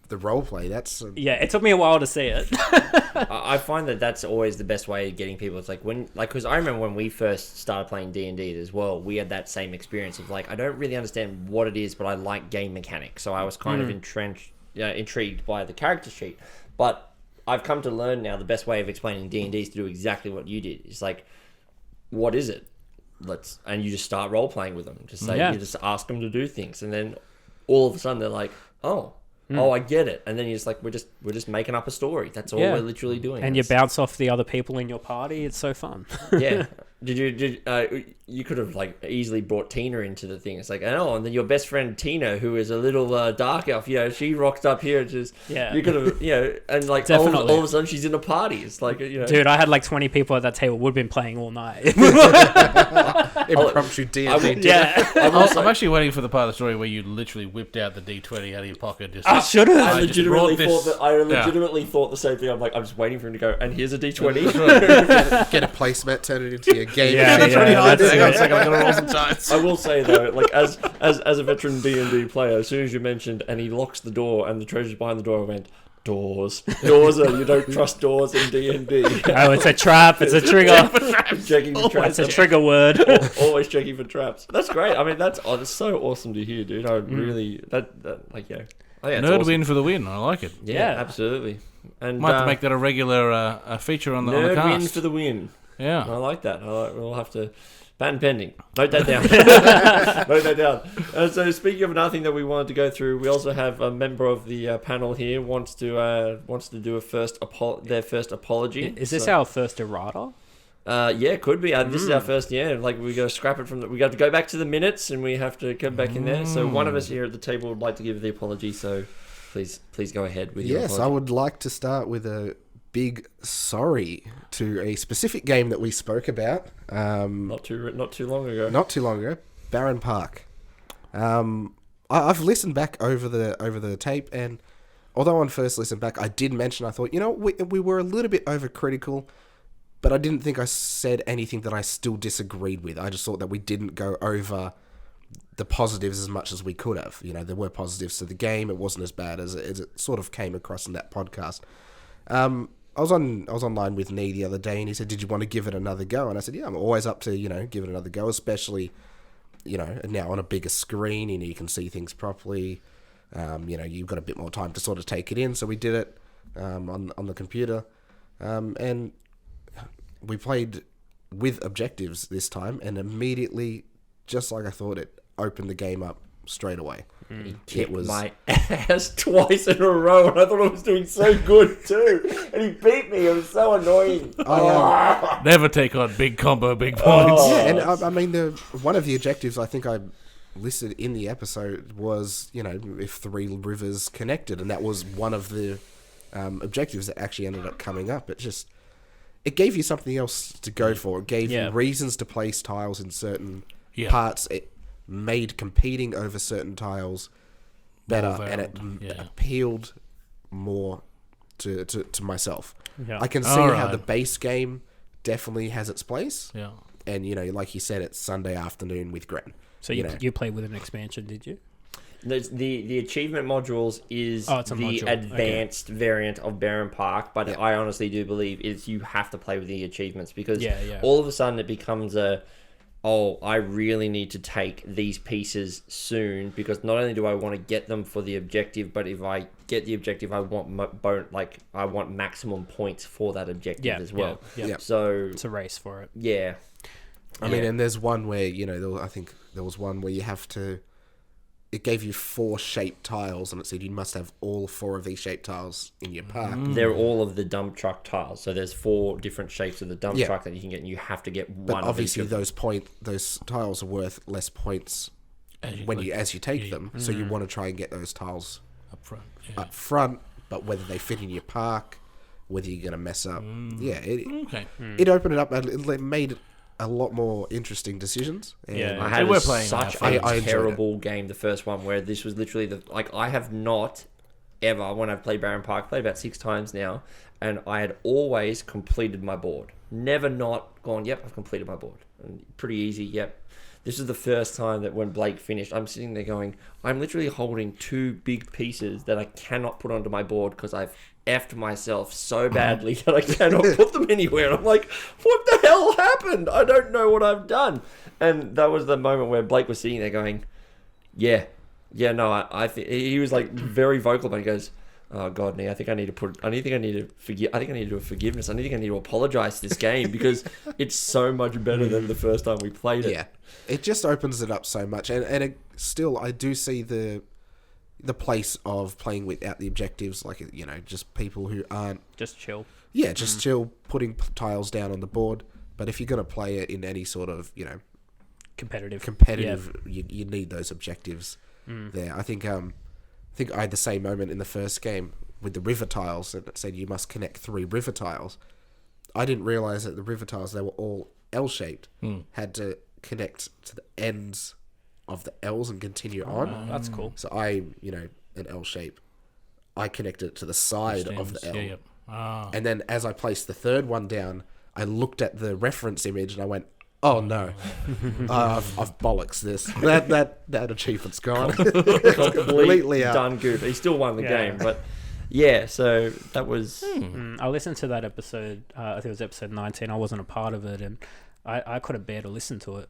the role play. That's Yeah, it took me a while to see it. I find that that's always the best way of getting people. It's like because I remember when we first started playing D&D as well, we had that same experience of like, I don't really understand what it is, but I like game mechanics. So I was kind of intrigued by the character sheet. But I've come to learn now the best way of explaining D&D is to do exactly what you did. It's like, what is it? And you just start role playing with them. Just say, you just ask them to do things, and then all of a sudden they're like, oh, I get it. And then you're just like, we're just making up a story. That's all we're literally doing. And you bounce off the other people in your party. It's so fun. Yeah. You could have like easily brought Tina into the thing. It's like, and then your best friend Tina, who is a little dark elf, she rocked up here. Just you could have, and like all of a sudden she's in a party. It's like, dude, I had like 20 people at that table. Would have been playing all night. Impromptu D&D. I'm actually waiting for the part of the story where you literally whipped out the D20 out of your pocket. I should have. I legitimately thought the same thing. I'm like, I'm just waiting for him to go, and here's a D20. Get a placemat, turn it into your game. I will say though, like as a veteran D&D player, as soon as you mentioned, and he locks the door, and the treasure's behind the door, I went, doors you don't trust doors in D&D. Oh, it's a trap. It's a trigger. Checking for traps. It's a trigger word. Always checking for traps. That's great. I mean, that's so awesome to hear, dude. I really Nerd win for the win. I like it. Yeah, absolutely. And might have to make that a regular a feature on the nerd cast. win for the win. Yeah, I like that. We'll have to patent pending. Note that down. Note that down. So speaking of nothing that we wanted to go through, we also have a member of the panel here wants to do their first apology. Is this our first errata? Yeah, could be. This is our first. Yeah, like we got to scrap it from. We got to go back to the minutes, and we have to come back in there. So one of us here at the table would like to give the apology. So please go ahead with your apology. Yes, I would like to start with a big sorry to a specific game that we spoke about. Not too long ago. Not too long ago, Baron Park. I've listened back over the tape, and although on first listen back, I did mention I thought we were a little bit overcritical, but I didn't think I said anything that I still disagreed with. I just thought that we didn't go over the positives as much as we could have. There were positives to the game. It wasn't as bad as it sort of came across in that podcast. I was online with Nee the other day, and he said, "Did you want to give it another go?" And I said, "Yeah, I'm always up to give it another go, especially now on a bigger screen, you can see things properly. You've got a bit more time to sort of take it in." So we did it on the computer, and we played with objectives this time, and immediately, just like I thought, it opened the game up straight away. He kicked my ass twice in a row, and I thought I was doing so good too. And he beat me. It was so annoying. Never take on big combo, big points. Yeah, and I mean, one of the objectives I think I listed in the episode was, if 3 rivers connected, and that was one of the objectives that actually ended up coming up. It gave you something else to go for. It gave you reasons to place tiles in certain parts. It made competing over certain tiles better, and it appealed more to myself. Yeah. I can see how the base game definitely has its place. Yeah. And, like you said, it's Sunday afternoon with Gren. So you played with an expansion, did you? The achievement modules is the advanced variant of Baron Park, but I honestly do believe you have to play with the achievements, because all of a sudden it becomes I really need to take these pieces soon, because not only do I want to get them for the objective, but if I get the objective, I want maximum points for that objective as well. Yeah. So it's a race for it. Yeah. I mean, and there's one where, I think there was one where you have to... It gave you 4 shaped tiles, and it said you must have all 4 of these shaped tiles in your park. They're all of the dump truck tiles. So there's 4 different shapes of the dump truck that you can get, and you have to get one. But obviously, those tiles are worth less points as you take them. So you want to try and get those tiles up front. But whether they fit in your park, whether you're going to mess up, it opened it up. It made a lot more interesting decisions. And I had such a terrible game, the first one, where this was literally I have not ever, when I've played Baron Park, played about 6 times now, and I had always completed my board. Never not gone, yep, I've completed my board. And pretty easy, yep. This is the first time that when Blayke finished, I'm sitting there going, I'm literally holding 2 big pieces that I cannot put onto my board because I've effed myself so badly that I cannot put them anywhere. And I'm like, what the hell happened? I don't know what I've done. And that was the moment where Blayke was sitting there going, I think he was like very vocal, but he goes, Oh God, I think I need to forgive. I think I need to do a forgiveness. I think I need to apologize to this game because it's so much better than the first time we played it. Yeah, it just opens it up so much, and still I do see the place of playing without the objectives, like just people who aren't Just chill. Yeah, just chill, putting tiles down on the board. But if you're going to play it in any sort of, Competitive. you need those objectives there. I think I had the same moment in the first game with the river tiles, and it said you must connect 3 river tiles. I didn't realise that the river tiles, they were all L-shaped, had to connect to the ends of the L's and continue on. That's cool. So an L shape, I connected it to the side of the L. Yeah, yeah. And then as I placed the third one down, I looked at the reference image and I went, "Oh no, I've bollocks this. That achievement's gone. Completely out. done good. He still won the game, but yeah. So that was. I listened to that episode. I think it was episode 19. I wasn't a part of it, and I couldn't bear to listen to it.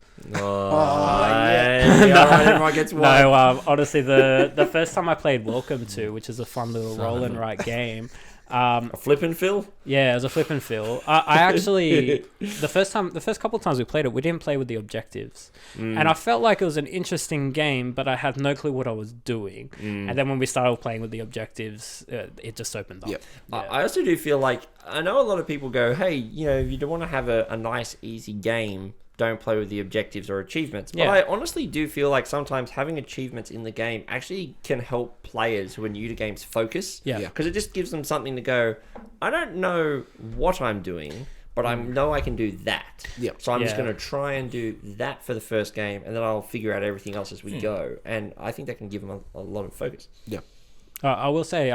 Everyone gets one. No, honestly, the first time I played Welcome to, which is a fun little roll and write game. A flip and fill? Yeah, it was a flip and fill. I actually the first couple of times we played it, we didn't play with the objectives, and I felt like it was an interesting game, but I had no clue what I was doing. And then when we started playing with the objectives, it just opened up. Yep. Yeah. I also do feel like I know a lot of people go, "Hey, if you don't want to have a nice, easy game, don't play with the objectives or achievements." But I honestly do feel like sometimes having achievements in the game actually can help players who are new to games focus. Yeah. Because it just gives them something to go, I don't know what I'm doing, but I know I can do that. Yep. So I'm just going to try and do that for the first game, and then I'll figure out everything else as we go. And I think that can give them a lot of focus. Yeah. I will say,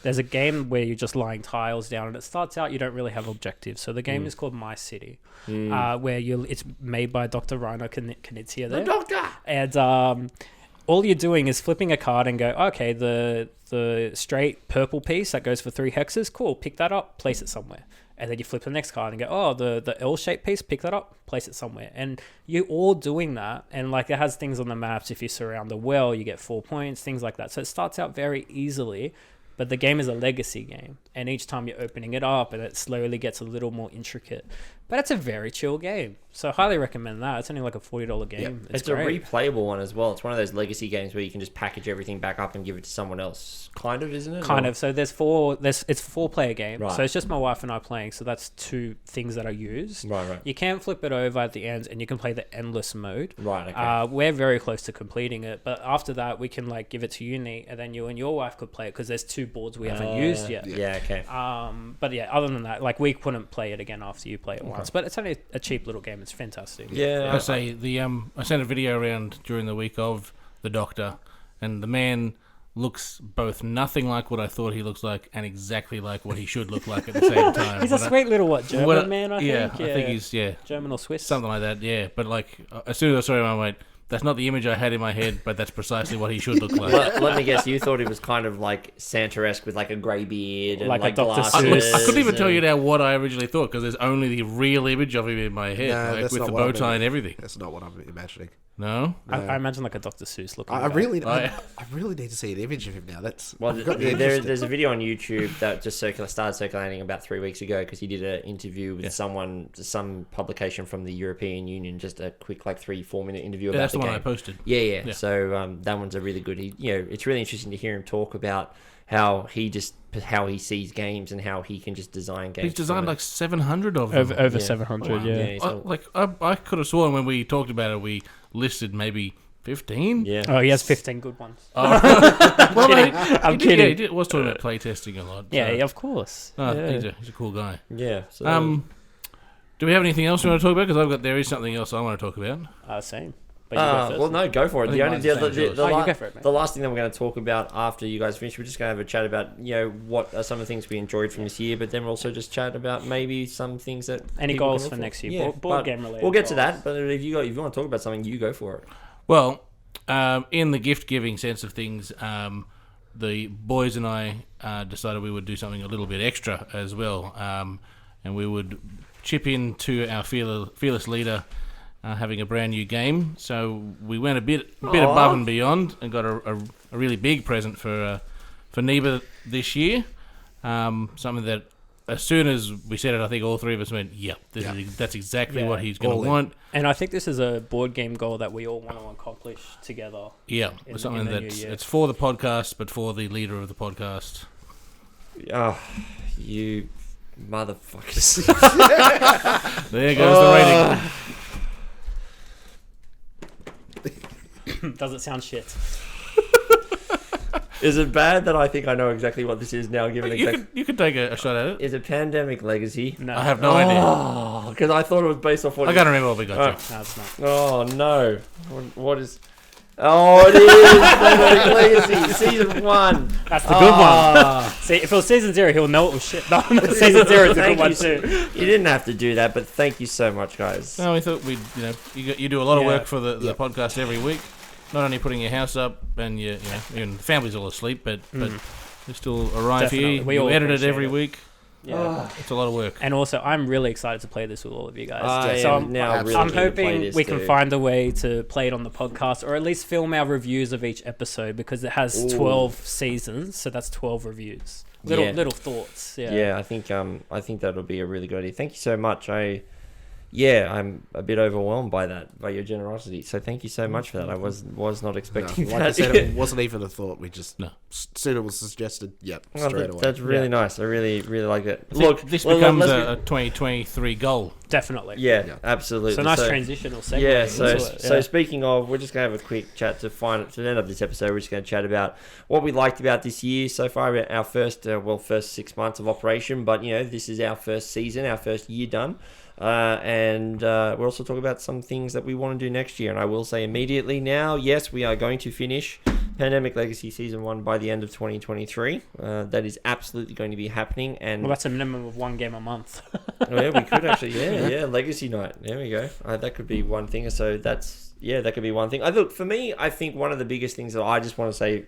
there's a game where you're just lying tiles down, and it starts out you don't really have objectives. So the game is called My City, where it's made by Dr. Reiner Knizia there. The doctor! And all you're doing is flipping a card and go, okay, the straight purple piece that goes for 3 hexes, cool, pick that up, place it somewhere. And then you flip the next card and go, oh, the L-shaped piece, pick that up, place it somewhere. And you're all doing that. And like it has things on the maps. If you surround the well, you get 4 points, things like that. So it starts out very easily, but the game is a legacy game. And each time you're opening it up, and it slowly gets a little more intricate. But it's a very chill game. So I highly recommend that. It's only like a $40 game. Yep. It's great. a replayable one as well. It's one of those legacy games where you can just package everything back up and give it to someone else. Kind of, isn't it? Kind of. So it's a 4-player game. Right. So it's just my wife and I playing. So that's 2 things that are used. Right. You can flip it over at the end, and you can play the endless mode. Right, okay. We're very close to completing it, but after that, we can like give it to you, Nate, and then you and your wife could play it because there's 2 boards we haven't used yet. Yeah, okay. But yeah, other than that, like we couldn't play it again after you play it once. But it's only a cheap little game. It's fantastic. Yeah. I say I sent a video around during the week of the Doctor, and the man looks both nothing like what I thought he looks like and exactly like what he should look like at the same time. He's a sweet little German man, I think. Yeah, I think he's German or Swiss, something like that. Yeah, but like as soon as I saw him, I went, "That's not the image I had in my head, but that's precisely what he should look like." Let me guess, you thought he was kind of like Santa-esque with like a grey beard and Like a like Dr. glasses. I couldn't even tell you now what I originally thought because there's only the real image of him in my head, No, like that's with not the what bow I tie mean. and everything. That's not what I'm imagining. No, I imagine like a Dr. Seuss looking. I guy. really, Oh, yeah. I really need to see an image of him now. That's Well, I've got me interested. there's a video on YouTube that just started circulating about 3 weeks ago because he did an interview with some publication from the European Union, just a quick like 3-4 minute interview about that's the the one game. I posted. Yeah. So that one's a really good. It's really interesting to hear him talk about how he sees games and how he can just design games. He's designed like 700 of them. over Yeah. 700. Wow. Yeah. he's I could have sworn when we talked about it, we listed maybe 15. Yeah. Oh, he has 15 good ones. Well, I'm kidding. He was talking about playtesting a lot. Yeah, so- of course. Yeah. He's a cool guy. Yeah. So, Do we have anything else we want to talk about? Because there is something else I want to talk about. Same. But you go first. well, no, go for it. I The think only mine's the same as yours. You go for it, mate. the last thing that we're going to talk about after you guys finish, we're just going to have a chat about what are some of the things we enjoyed from this year, but then we'll also just chat about maybe some things that Any people goals can for look next year? Yeah, Board but game related. We'll get to goals. that, but if you want to talk about something, you go for it. Well, in the gift-giving sense of things, the boys and I decided we would do something a little bit extra as well, and we would chip in to our fearless leader having a brand new game. So we went a bit above and beyond and got a really big present for for Neeber this year. Something that, as soon as we said it, I think all three of us went, "Yep, that's exactly what he's going to want." And I think this is a board game goal that we all want to accomplish together. Yeah, something that's it's for the podcast, but for the leader of the podcast. Oh, you motherfuckers! There goes the rating. Does it sound shit? Is it bad that I think I know exactly what this is now? Given You could take a shot at it. Is it Pandemic Legacy? No. I have no idea. Oh, because I thought it was based off what. I can't remember what we got. Oh. to. No, it's not. Oh no! What is? Oh, it is Pandemic Legacy Season 1. That's the good one. See, if it was Season 0, he'll know it was shit. No, Season 0 is a good one too. You didn't have to do that, but thank you so much, guys. No, we thought you do a lot of work for the podcast every week. Not only putting your house up and your even the family's all asleep, but you still arrive Definitely. here. We You all edit it appreciate every it. week. Yeah. It's a lot of work. And also, I'm really excited to play this with all of you guys. I So am now really I'm keen to play hoping this we can too. find a way to play it on the podcast, or at least film our reviews of each episode, because it has 12 seasons, so that's 12 reviews. Little thoughts. Yeah, I think that'll be a really good idea. Thank you so much. I'm a bit overwhelmed by your generosity. So thank you so much for that. I was not expecting Like that. I said, it wasn't even a thought. We just No. soon it was suggested. Yep, Oh, straight away. That's really nice. I really like it. I think Look, this well, becomes let's a 2023 goal. Definitely. Yeah, absolutely. So nice transitional segue. Yeah, into it. so speaking of, we're just going to have a quick chat to end up this episode. We're just going to chat about what we liked about this year so far, our first 6 months of operation. But, this is our first season, our first year done. And we'll also talk about some things that we want to do next year. And I will say immediately now, yes, we are going to finish Pandemic Legacy Season 1 by the end of 2023. That is absolutely going to be happening. And Well, that's a minimum of one game a month. yeah, we could actually, Legacy Night. There we go. That could be one thing. So that could be one thing. For me, I think one of the biggest things that I just want to say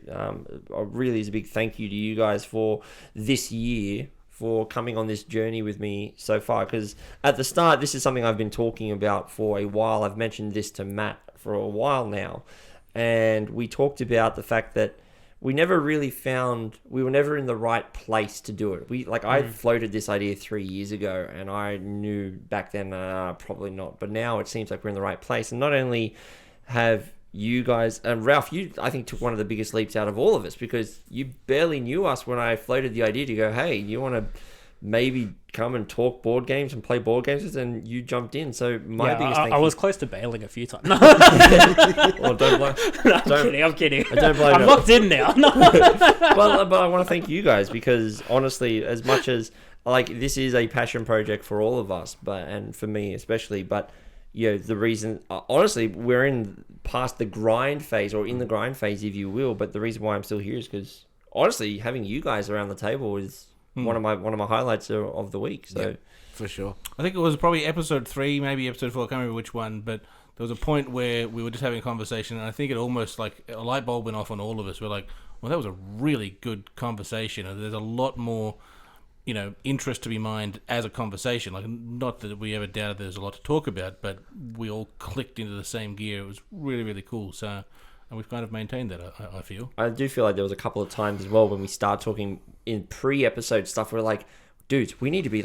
really is a big thank you to you guys for this year, for coming on this journey with me so far. Because at the start, this is something I've been talking about for a while. I've mentioned this to Matt for a while now. And we talked about the fact that we were never in the right place to do it. I floated this idea 3 years ago, and I knew back then, probably not. But now it seems like we're in the right place. And not only have you guys, and Ralph, you, I think, took one of the biggest leaps out of all of us, because you barely knew us when I floated the idea to go, hey, you want to maybe come and talk board games and play board games, and you jumped in. So my biggest thank I you. was close to bailing a few times. Well, don't blame. I'm kidding. I don't blame I'm you. locked in now. Well, but I want to thank you guys, because honestly, as much as this is a passion project for all of us, and for me especially, but the reason, honestly, we're in past the grind phase, or in the grind phase, if you will. But the reason why I'm still here is because, honestly, having you guys around the table is one of my highlights of the week. So for sure. I think it was probably episode 3, maybe episode 4. I can't remember which one, but there was a point where we were just having a conversation, and I think it almost like a light bulb went off on all of us. We're like, well, that was a really good conversation. And there's a lot more, interest to be mined as a conversation. Like, not that we ever doubted there's a lot to talk about, but we all clicked into the same gear. It was really, really cool. So, and we've kind of maintained that, I feel. I do feel like there was a couple of times as well when we start talking in pre-episode stuff, we're like, dudes, we need to be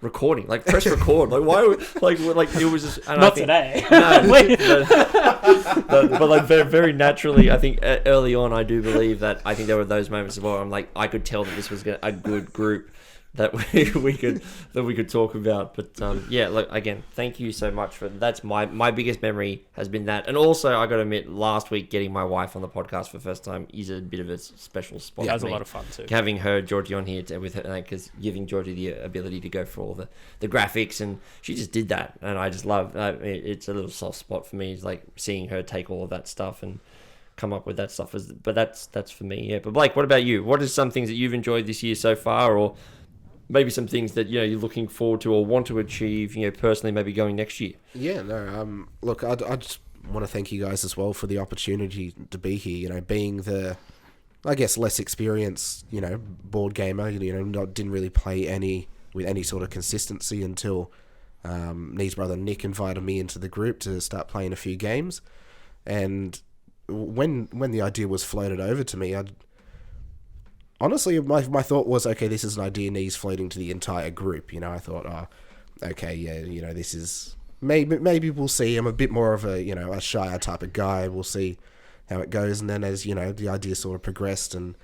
recording, press record. Why? It was just Not today. But very naturally, I think early on, I do believe that I think there were those moments as well. I'm like, I could tell that this was a good group that we could talk about. But look, again, thank you so much for that's my biggest memory has been that. And also, I got to admit, last week getting my wife on the podcast for the first time is a bit of a special spot. That was for a me. lot of fun too. Having Georgie on here with her, because giving Georgie the ability to go for all the graphics, and she just did that, and I just love. It's a little soft spot for me. It's like seeing her take all of that stuff and come up with that stuff. But that's for me. Yeah. But Blayke, what about you? What are some things that you've enjoyed this year so far, or maybe some things that you're looking forward to or want to achieve, personally, maybe going next year? Yeah, no. Look, I just want to thank you guys as well for the opportunity to be here. Being the, I guess, less experienced, board gamer. Didn't really play with any sort of consistency until Nee's brother Nick invited me into the group to start playing a few games. And when the idea was floated over to me, honestly, my thought was, okay, this is an idea needs floating to the entire group. I thought, okay, yeah, this is maybe we'll see. I'm a bit more of a a shyer type of guy. We'll see how it goes, and then as the idea sort of progressed, and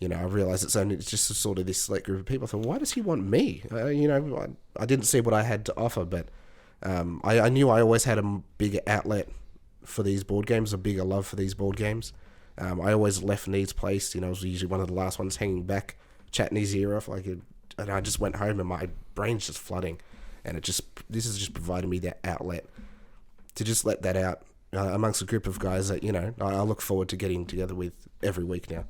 I realized it's just sort of this select group of people. I thought, why does he want me? I didn't see what I had to offer, but I knew I always had a bigger outlet for these board games, a bigger love for these board games. I always left Need's place. I was usually one of the last ones hanging back, chatting his ear off, and I just went home and my brain's just flooding, and this has just provided me that outlet to just let that out amongst a group of guys that I look forward to getting together with every week now.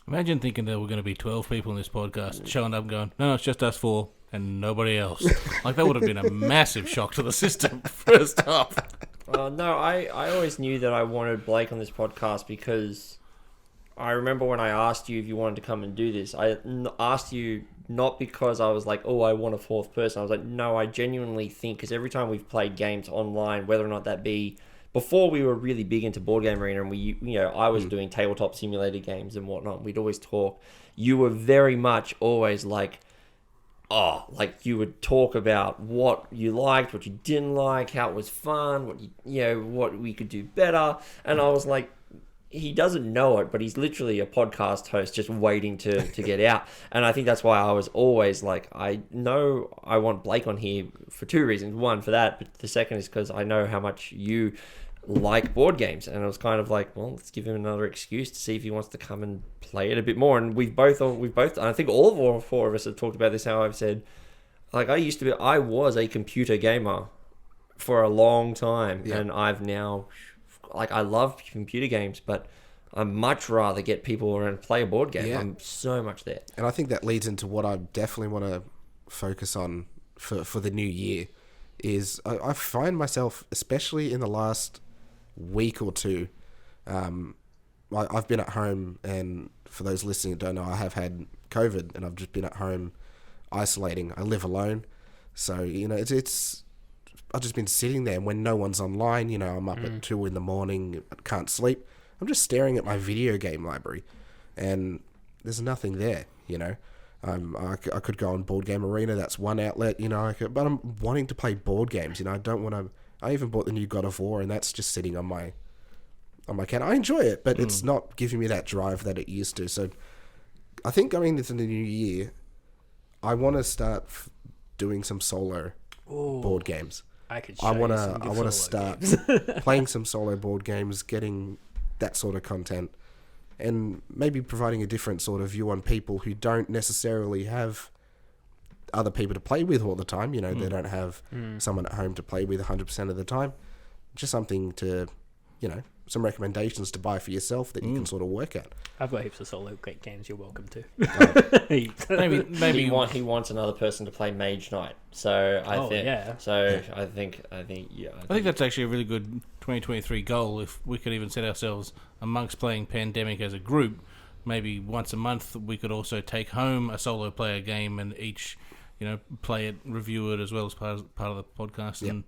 Imagine thinking there were going to be 12 people in this podcast showing up and going, no, it's just us four and nobody else. Like, that would have been a massive shock to the system, first off. No, I always knew that I wanted Blayke on this podcast because I remember when I asked you if you wanted to come and do this, I asked you not because I was like, oh, I want a fourth person. I was like, no, I genuinely think, because every time we've played games online, whether or not that be, before we were really big into Board Game Arena and I was doing tabletop simulator games and whatnot, we'd always talk. You were very much always like, you would talk about what you liked, what you didn't like, how it was fun, what we could do better. And I was like, he doesn't know it, but he's literally a podcast host just waiting to get out. And I think that's why I was always like, I know I want Blayke on here for two reasons. One, for that, but the second is because I know how much you like board games. And I was kind of like, well, let's give him another excuse to see if he wants to come and play it a bit more. And we've both, I think all four of us have talked about this, how I've said, like, I was a computer gamer for a long time. Yeah. And I've now, I love computer games, but I'd much rather get people around and play a board game. Yeah. I'm so much there. And I think that leads into what I definitely want to focus on for the new year is I find myself, especially in the last week or two, I've been at home, and for those listening who don't know, I have had COVID and I've just been at home isolating. I live alone, so it's I've just been sitting there, and when no one's online, I'm up at 2 a.m, can't sleep. I'm just staring at my video game library, and there's nothing there. I could go on Board Game Arena. That's one outlet. But I'm wanting to play board games. I don't want to. I even bought the new God of War, and that's just sitting on my account. I enjoy it, but it's not giving me that drive that it used to. So I think going into the new year, I want to start doing some solo board games. I want to start playing some solo board games, getting that sort of content, and maybe providing a different sort of view on people who don't necessarily have other people to play with all the time. They don't have someone at home to play with 100% of the time. Just something to, some recommendations to buy for yourself that you can sort of work at. I've got heaps of solo great games you're welcome to. Maybe he wants another person to play Mage Knight. So I think that's actually a really good 2023 goal. If we could even set ourselves amongst playing Pandemic as a group, maybe once a month we could also take home a solo player game and each, play it, review it as well as part of the podcast. Yep. And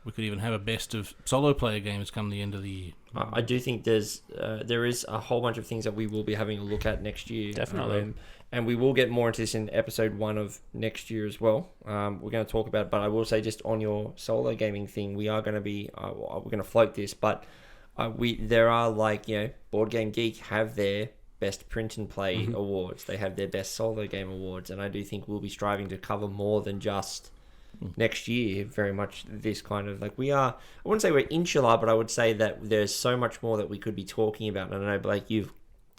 we could even have a best of solo player games come the end of the year. I do think there is a whole bunch of things that we will be having a look at next year. Definitely. And we will get more into this in episode 1 of next year as well. We're going to talk about it, but I will say just on your solo gaming thing, we are going to be, we're going to float this, but there are Board Game Geek have their best print and play awards. They have their best solo game awards. And I do think we'll be striving to cover more than just next year, very much this kind of I wouldn't say we're insular, but I would say that there's so much more that we could be talking about. And I know, Blayke, you've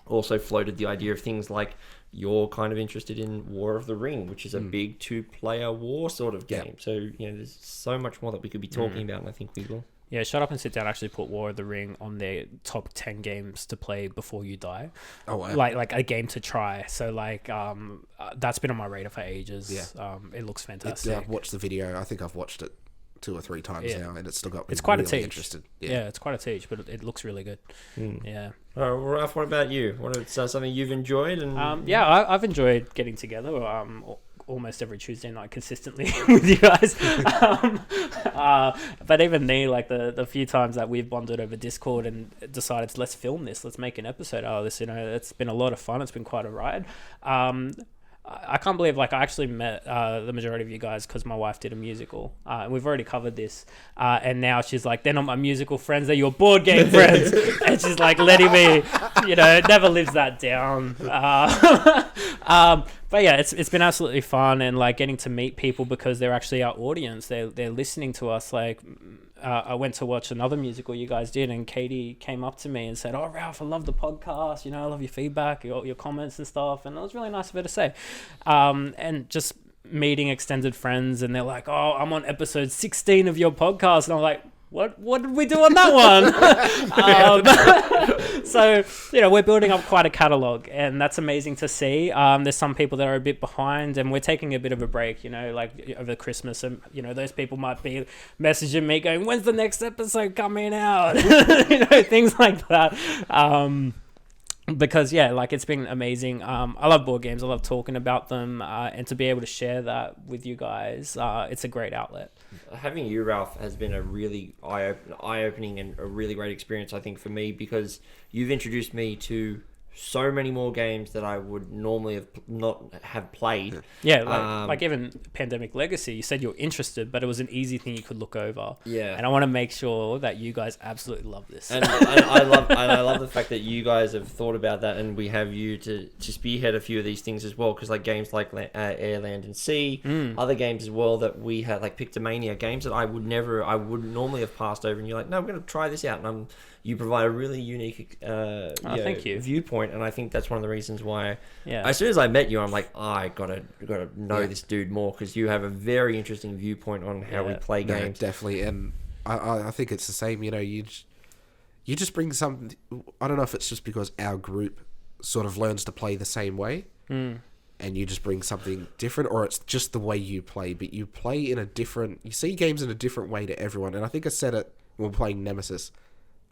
also floated the idea of things like you're kind of interested in War of the Ring, which is a big 2-player war sort of game. Yep. So, there's so much more that we could be talking about, and I think we will. Yeah, Shut Up and Sit Down actually put War of the Ring on their top 10 games to play before you die. Oh, wow. Like a game to try. So, that's been on my radar for ages. Yeah. It looks fantastic. I've watched the video. I think I've watched it 2 or 3 times now, and it's still got me It's quite a really teach. interested. Yeah, it's quite a teach, but it looks really good. Yeah. Well, Ralph, what about you? Something you've enjoyed? And I've enjoyed getting together almost every Tuesday night consistently with you guys. But even me, like the few times that we've bonded over Discord and decided let's film this, let's make an episode out of this, it's been a lot of fun. It's been quite a ride. I can't believe I actually met the majority of you guys because my wife did a musical, and we've already covered this, and now she's like, they're not my musical friends, they're your board game friends. And she's like letting me, never lives that down. But yeah, it's been absolutely fun, and getting to meet people because they're actually our audience. They're listening to us. I went to watch another musical you guys did, and Katie came up to me and said, "Oh, Ralph, I love the podcast. I love your feedback, your comments and stuff." And it was really nice of her to say. And just meeting extended friends, and they're like, "Oh, I'm on episode 16 of your podcast," and I'm like, What did we do on that one? So, we're building up quite a catalogue, and that's amazing to see. There's some people that are a bit behind, and we're taking a bit of a break, over Christmas. And, those people might be messaging me going, when's the next episode coming out? Things like that. Because it's been amazing. I love board games. I love talking about them, and to be able to share that with you guys, it's a great outlet. Having you, Ralph, has been a really eye-opening and a really great experience, I think, for me, because you've introduced me to so many more games that I would normally not have played. Yeah, like even Pandemic Legacy, you said you're interested, but it was an easy thing you could look over. Yeah. And I want to make sure that you guys absolutely love this. And I love the fact that you guys have thought about that, and we have you to spearhead a few of these things as well, because games like Air, Land and Sea, other games as well that we had, like Pictomania, games that I would normally have passed over, and you're like, no, I'm going to try this out, and you provide a really unique thank you. viewpoint, and I think that's one of the reasons why. Yeah. As soon as I met you, I'm like, I gotta know this dude more, because you have a very interesting viewpoint on how we play games. Definitely, and I think it's the same. You just bring something. I don't know if it's just because our group sort of learns to play the same way, and you just bring something different, or it's just the way you play. But you play in a different. You see games in a different way to everyone, and I think I said it when we're playing Nemesis.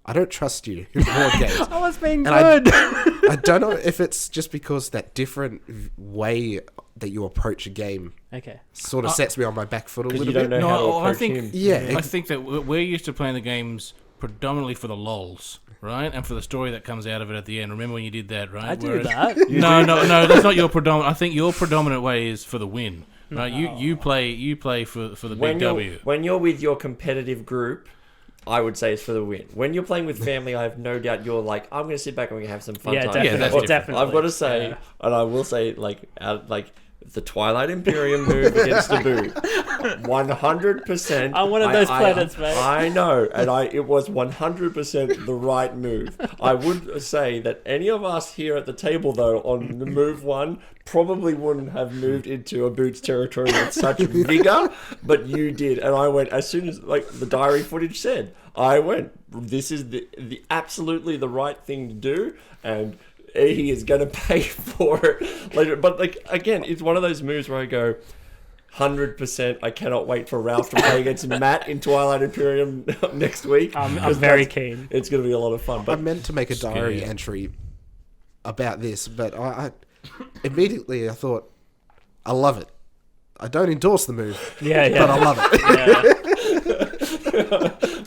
I don't trust you in board games. I was being good. I don't know if it's just because that different way that you approach a game sort of sets me on my back foot a little you bit. don't know how to approach him. Yeah. I think that we're used to playing the games predominantly for the lols, right? And for the story that comes out of it at the end. Remember when you did that, right? I do that. No, that's not your predominant. I think your predominant way is for the win. Right? You play for the big W. When you're with your competitive group, I would say it's for the win. When you're playing with family, I have no doubt you're like, I'm going to sit back and we're going to have some fun time. Definitely. I've got to say, and I will say, the Twilight Imperium move against Naboo, 100%. I'm one of those planets, mate. I know, and it was 100% the right move. I would say that any of us here at the table, though, on the move one, probably wouldn't have moved into a Boots territory with such vigor, but you did. And I went, as soon as the diary footage said, this is the absolutely the right thing to do, and he is going to pay for it later. But again, it's one of those moves where I go, 100%. I cannot wait for Ralph to play against Matt in Twilight Imperium next week. I'm very keen. It's going to be a lot of fun. But I meant to make a diary entry about this, but I immediately I thought, I love it. I don't endorse the move, but I love it.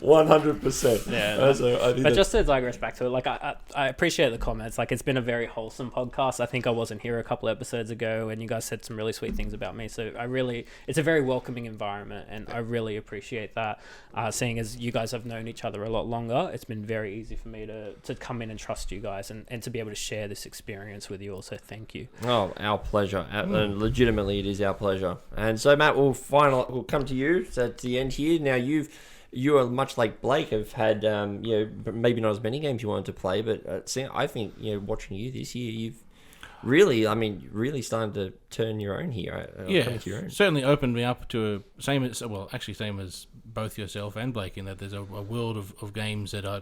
100%. Yeah. So but just to digress back to it, I appreciate the comments. It's been a very wholesome podcast. I think I wasn't here a couple episodes ago, and you guys said some really sweet things about me. So it's a very welcoming environment, and I really appreciate that. Seeing as you guys have known each other a lot longer, it's been very easy for me to come in and trust you guys, and to be able to share this experience with you all. So thank you. Oh, our pleasure. Legitimately, it is our pleasure. And so, Matt, we'll come to you at the end here. Now, you are much like Blayke, have had maybe not as many games you wanted to play, but I think watching you this year, you've really starting to turn your own here. Your own. Certainly opened me up to same as both yourself and Blayke, in that there's a world of games that I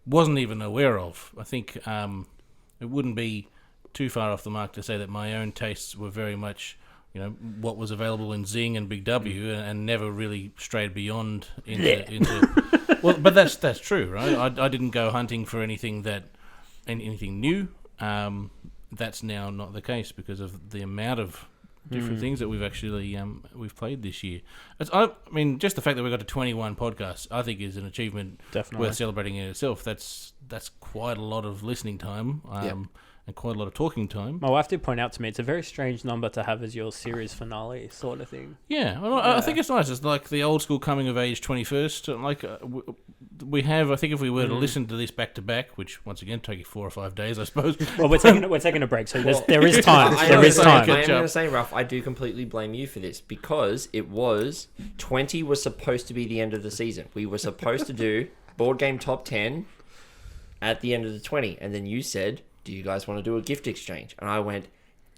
wasn't even aware of. I think it wouldn't be too far off the mark to say that my own tastes were very much what was available in Zing and Big W, and never really strayed beyond into well, but that's true, right? I didn't go hunting for anything new. That's now not the case because of the amount of different things that we've actually we've played this year. I mean, just the fact that we got to 21 podcasts, I think, is an achievement worth celebrating in itself. That's quite a lot of listening time. And quite a lot of talking time. My wife did point out to me it's a very strange number to have as your series finale sort of thing. Yeah, well, I think it's nice. It's like the old school coming of age 21st. Like we have, I think if we were to listen to this back to back, which once again take you 4 or 5 days, I suppose. Well, we're taking a break, so there is time. There is time. I'm going to say, Ralph, I do completely blame you for this because it was 20 was supposed to be the end of the season. We were supposed to do board game top 10 at the end of the 20, and then you said, do you guys want to do a gift exchange? And I went,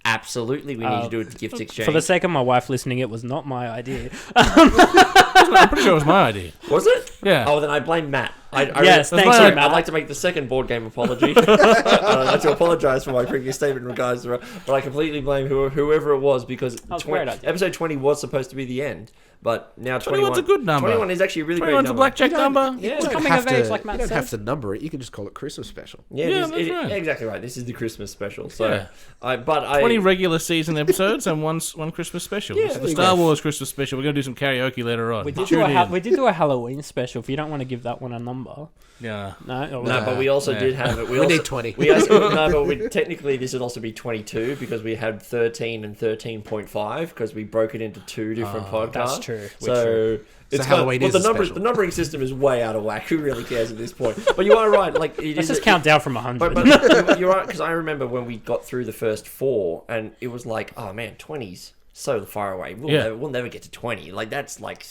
absolutely, we need to do a gift exchange. For the sake of my wife listening, it was not my idea. I'm pretty sure it was my idea. Was it? Yeah. Oh, then I blame Matt. Yes, thanks, Matt. Matt. I'd like to make the second board game apology. I'd like to apologise for my previous statement in regards to but I completely blame whoever it was because episode 20 was supposed to be the end. But now 21's a good number. 21 is actually a really great 21's number. a blackjack number. Yeah. It's coming of age, like Matt You don't said. have to number it. You can just call it Christmas special. Yeah, that's right. Exactly right. This is the Christmas special. So, Yeah. 20 regular season episodes and one Christmas special. Yeah, This is the there you Star go. Wars Christmas special. We're going to do some karaoke later on. We did do a Halloween special. If you don't want to give that one a number, Yeah. No, but we also did have it. We need 20. We also, no, but technically this would also be 22 because we had 13 and 13.5 because we broke it into 2 different podcasts. that's true. So it's Halloween is a special. the numbering system is way out of whack. Who really cares at this point? But you are right. Like Let's just count down from 100. But you're right because I remember when we got through the first 4 and it was like, oh man, 20's so far away. We'll never get to 20. Like that's like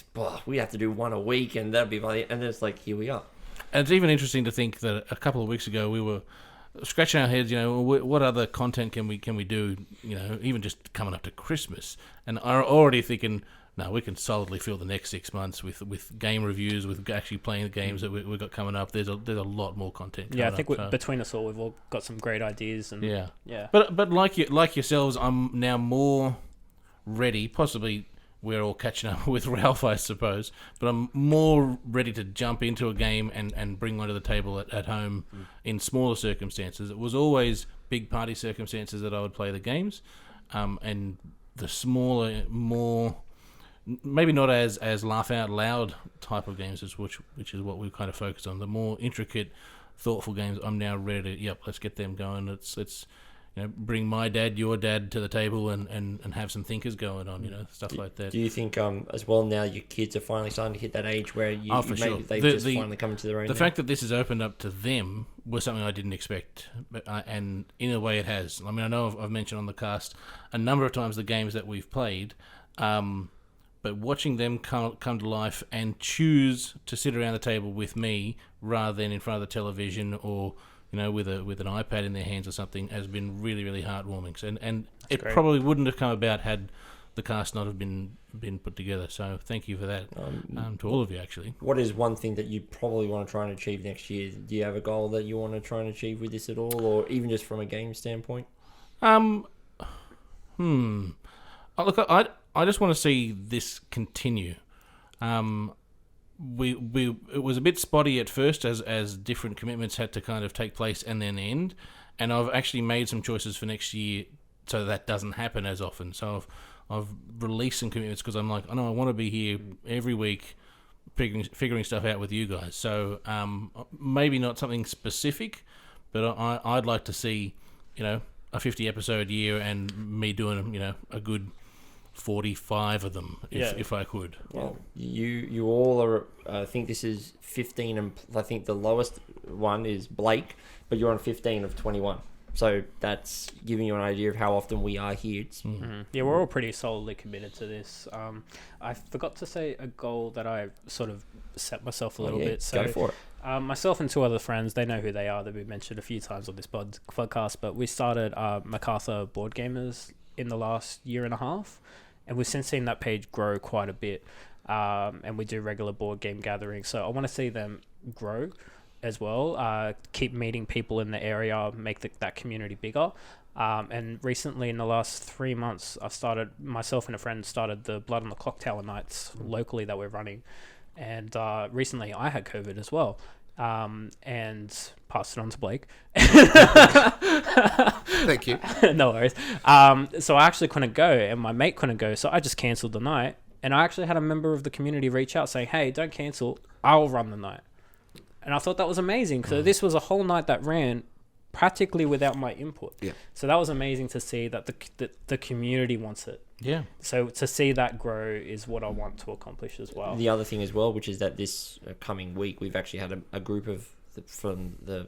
we have to do one a week and that'd be by the, and then it's like here we are. And it's even interesting to think that a couple of weeks ago we were scratching our heads, what other content can we do, even just coming up to Christmas, and are already thinking, no, we can solidly fill the next 6 months with game reviews, with actually playing the games that we've got coming up. There's a lot more content coming I think up, between us all, we've all got some great ideas. And yeah. But like yourselves, I'm now more ready, possibly we're all catching up with Ralph, I suppose, but I'm more ready to jump into a game and bring one to the table at home in smaller circumstances. It was always big party circumstances that I would play the games, and the smaller, more maybe not as laugh out loud type of games, which is what we've kind of focused on. The more intricate, thoughtful games, I'm now ready to, let's get them going. Let's bring my dad, your dad to the table and have some thinkers going on, stuff like that. Do you think, as well, now your kids are finally starting to hit that age where they've just finally come into their own? The fact that this has opened up to them was something I didn't expect, and in a way it has. I mean, I know I've mentioned on the cast a number of times the games that we've played, but watching them come to life and choose to sit around the table with me rather than in front of the television or with an iPad in their hands or something has been really, really heartwarming. And it great. probably wouldn't have come about had the cast not have been put together. So thank you for that, to all of you, actually. What is one thing that you probably want to try and achieve next year? Do you have a goal that you want to try and achieve with this at all, or even just from a game standpoint? Look, I just want to see this continue. It was a bit spotty at first as different commitments had to kind of take place and then end, and I've actually made some choices for next year so that doesn't happen as often. So I've released some commitments because I'm like, I know I want to be here every week figuring stuff out with you guys. So maybe not something specific, but I'd like to see a 50 episode year and me doing a good 45 of them if I could. Well, you all are. I think this is 15, and I think the lowest one is Blayke, but you're on 15 of 21. So that's giving you an idea of how often we are here. Yeah, we're all pretty solidly committed to this. I forgot to say a goal that I sort of set myself a little bit. So go for it. Myself and 2 other friends, they know who they are. They've been mentioned a few times on this podcast, but we started MacArthur Board Gamers in the last year and a half, and we've since seen that page grow quite a bit, and we do regular board game gatherings, so I want to see them grow as well, keep meeting people in the area, make that community bigger. And recently, in the last 3 months, myself and a friend started the Blood on the Clock Tower nights locally that we're running. And recently I had COVID as well. And passed it on to Blayke. Thank you. No worries. So I actually couldn't go, and my mate couldn't go, so I just cancelled the night. And I actually had a member of the community reach out saying, "Hey, don't cancel. I'll run the night." And I thought that was amazing. So this was a whole night that ran practically without my input. Yeah. So that was amazing to see that the community wants it. Yeah. So to see that grow is what I want to accomplish as well. The other thing as well, which is that this coming week, we've actually had a group of from the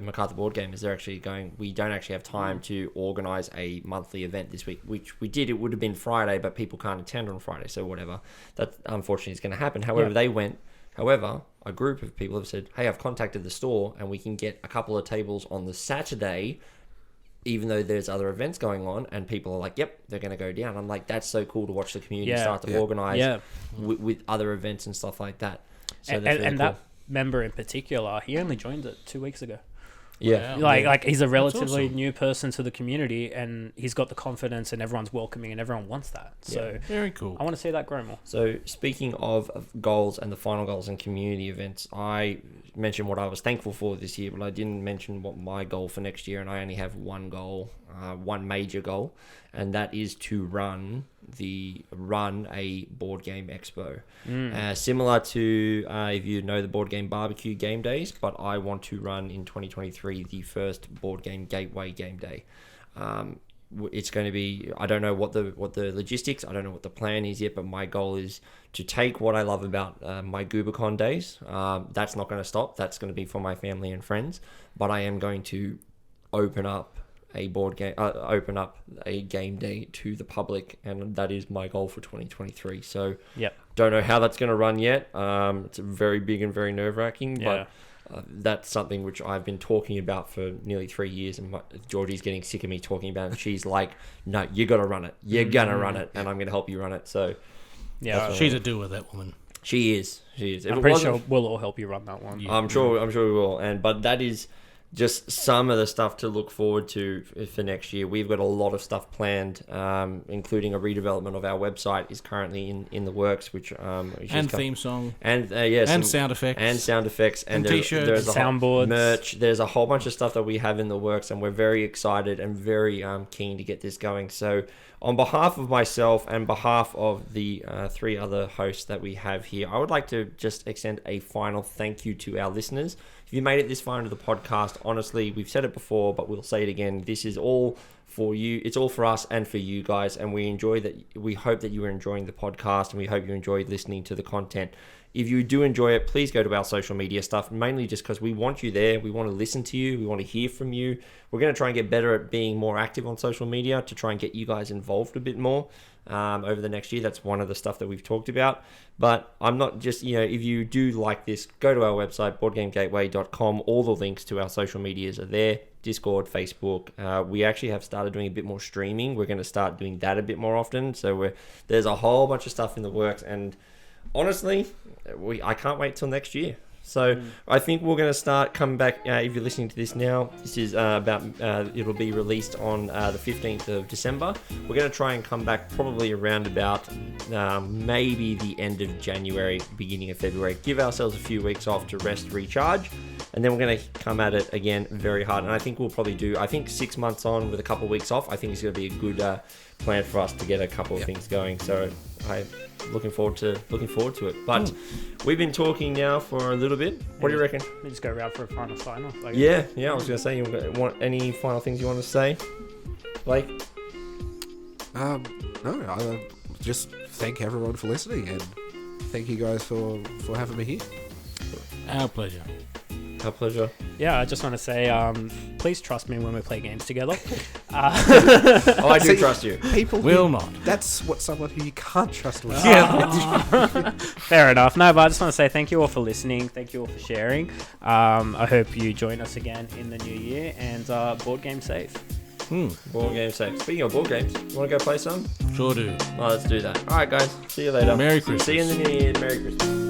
MacArthur board gamers. They're actually going. We don't actually have time to organise a monthly event this week, which we did. It would have been Friday, but people can't attend on Friday, so whatever. That unfortunately is going to happen. However, they went. However, a group of people have said, "Hey, I've contacted the store, and we can get a couple of tables on the Saturday." Even though there's other events going on, and people are like, "Yep, they're going to go down." I'm like, that's so cool to watch the community start to organise with other events and stuff like that. So and really cool. that member in particular, he only joined it 2 weeks ago. Yeah. Wow. Like he's a relatively awesome. new person to the community, and he's got the confidence, and everyone's welcoming, and everyone wants that. So Very cool. I want to see that grow more. So speaking of goals and the final goals and community events, I mentioned what I was thankful for this year, but I didn't mention what my goal for next year, and I only have one goal, one major goal, and that is to run a board game expo. Similar to if you know the board game barbecue game days, but I want to run in 2023 the first board game gateway game day. It's going to be, I don't know what the logistics, I don't know what the plan is yet, but my goal is to take what I love about my GooberCon days. That's not going to stop. That's going to be for my family and friends, but I am going to open up a game day to the public, and that is my goal for 2023. So don't know how that's going to run yet. It's very big and very nerve-wracking, but that's something which I've been talking about for nearly 3 years, and Georgie's getting sick of me talking about it. She's like, "No, you got to run it. You're gonna run it, and I'm going to help you run it." So She's a doer, that woman. she is. I'm pretty sure we'll all help you run that one. Yeah. I'm sure we will. But that is just some of the stuff to look forward to for next year. We've got a lot of stuff planned, including a redevelopment of our website is currently in the works, which And theme song. and And sound effects. and t-shirts. there's a Soundboards. merch. There's a whole bunch of stuff that we have in the works, and we're very excited and very keen to get this going. So on behalf of myself and behalf of the 3 other hosts that we have here, I would like to just extend a final thank you to our listeners. If you made it this far into the podcast, honestly, we've said it before, but we'll say it again. This is all for you. It's all for us and for you guys, and we enjoy that. We hope that you are enjoying the podcast, and we hope you enjoyed listening to the content. If you do enjoy it, please go to our social media stuff, mainly just because we want you there. We want to listen to you. We want to hear from you. We're going to try and get better at being more active on social media to try and get you guys involved a bit more over the next year. That's one of the stuff that we've talked about. But I'm not just, if you do like this, go to our website, boardgamegateway.com. All the links to our social medias are there. Discord, Facebook. We actually have started doing a bit more streaming. We're going to start doing that a bit more often. So there's a whole bunch of stuff in the works, and honestly, I can't wait till next year. So I think we're going to start coming back. If you're listening to this now, this is it'll be released on the 15th of December. We're going to try and come back probably around about maybe the end of January, beginning of February. Give ourselves a few weeks off to rest, recharge, and then we're going to come at it again very hard. And I think we'll probably do, 6 months on with a couple of weeks off. I think it's going to be a good plan for us to get a couple of things going. So I'm looking forward to it. But we've been talking now for a little bit. What do you reckon? We just go around for a final sign-off. Yeah. I was going to say, you want any final things you want to say, Blayke? No, I just thank everyone for listening, and thank you guys for having me here. Our pleasure. Our pleasure. Yeah, I just want to say, please trust me when we play games together. Oh, I do trust you. People Will not. That's what someone who you can't trust will Fair enough. No, but I just want to say thank you all for listening. Thank you all for sharing. I hope you join us again in the new year, and board game safe. Board game safe. Speaking of board games, you want to go play some? Sure do. Oh, let's do that. All right, guys. See you later. Merry Christmas. See you in the new year. Merry Christmas.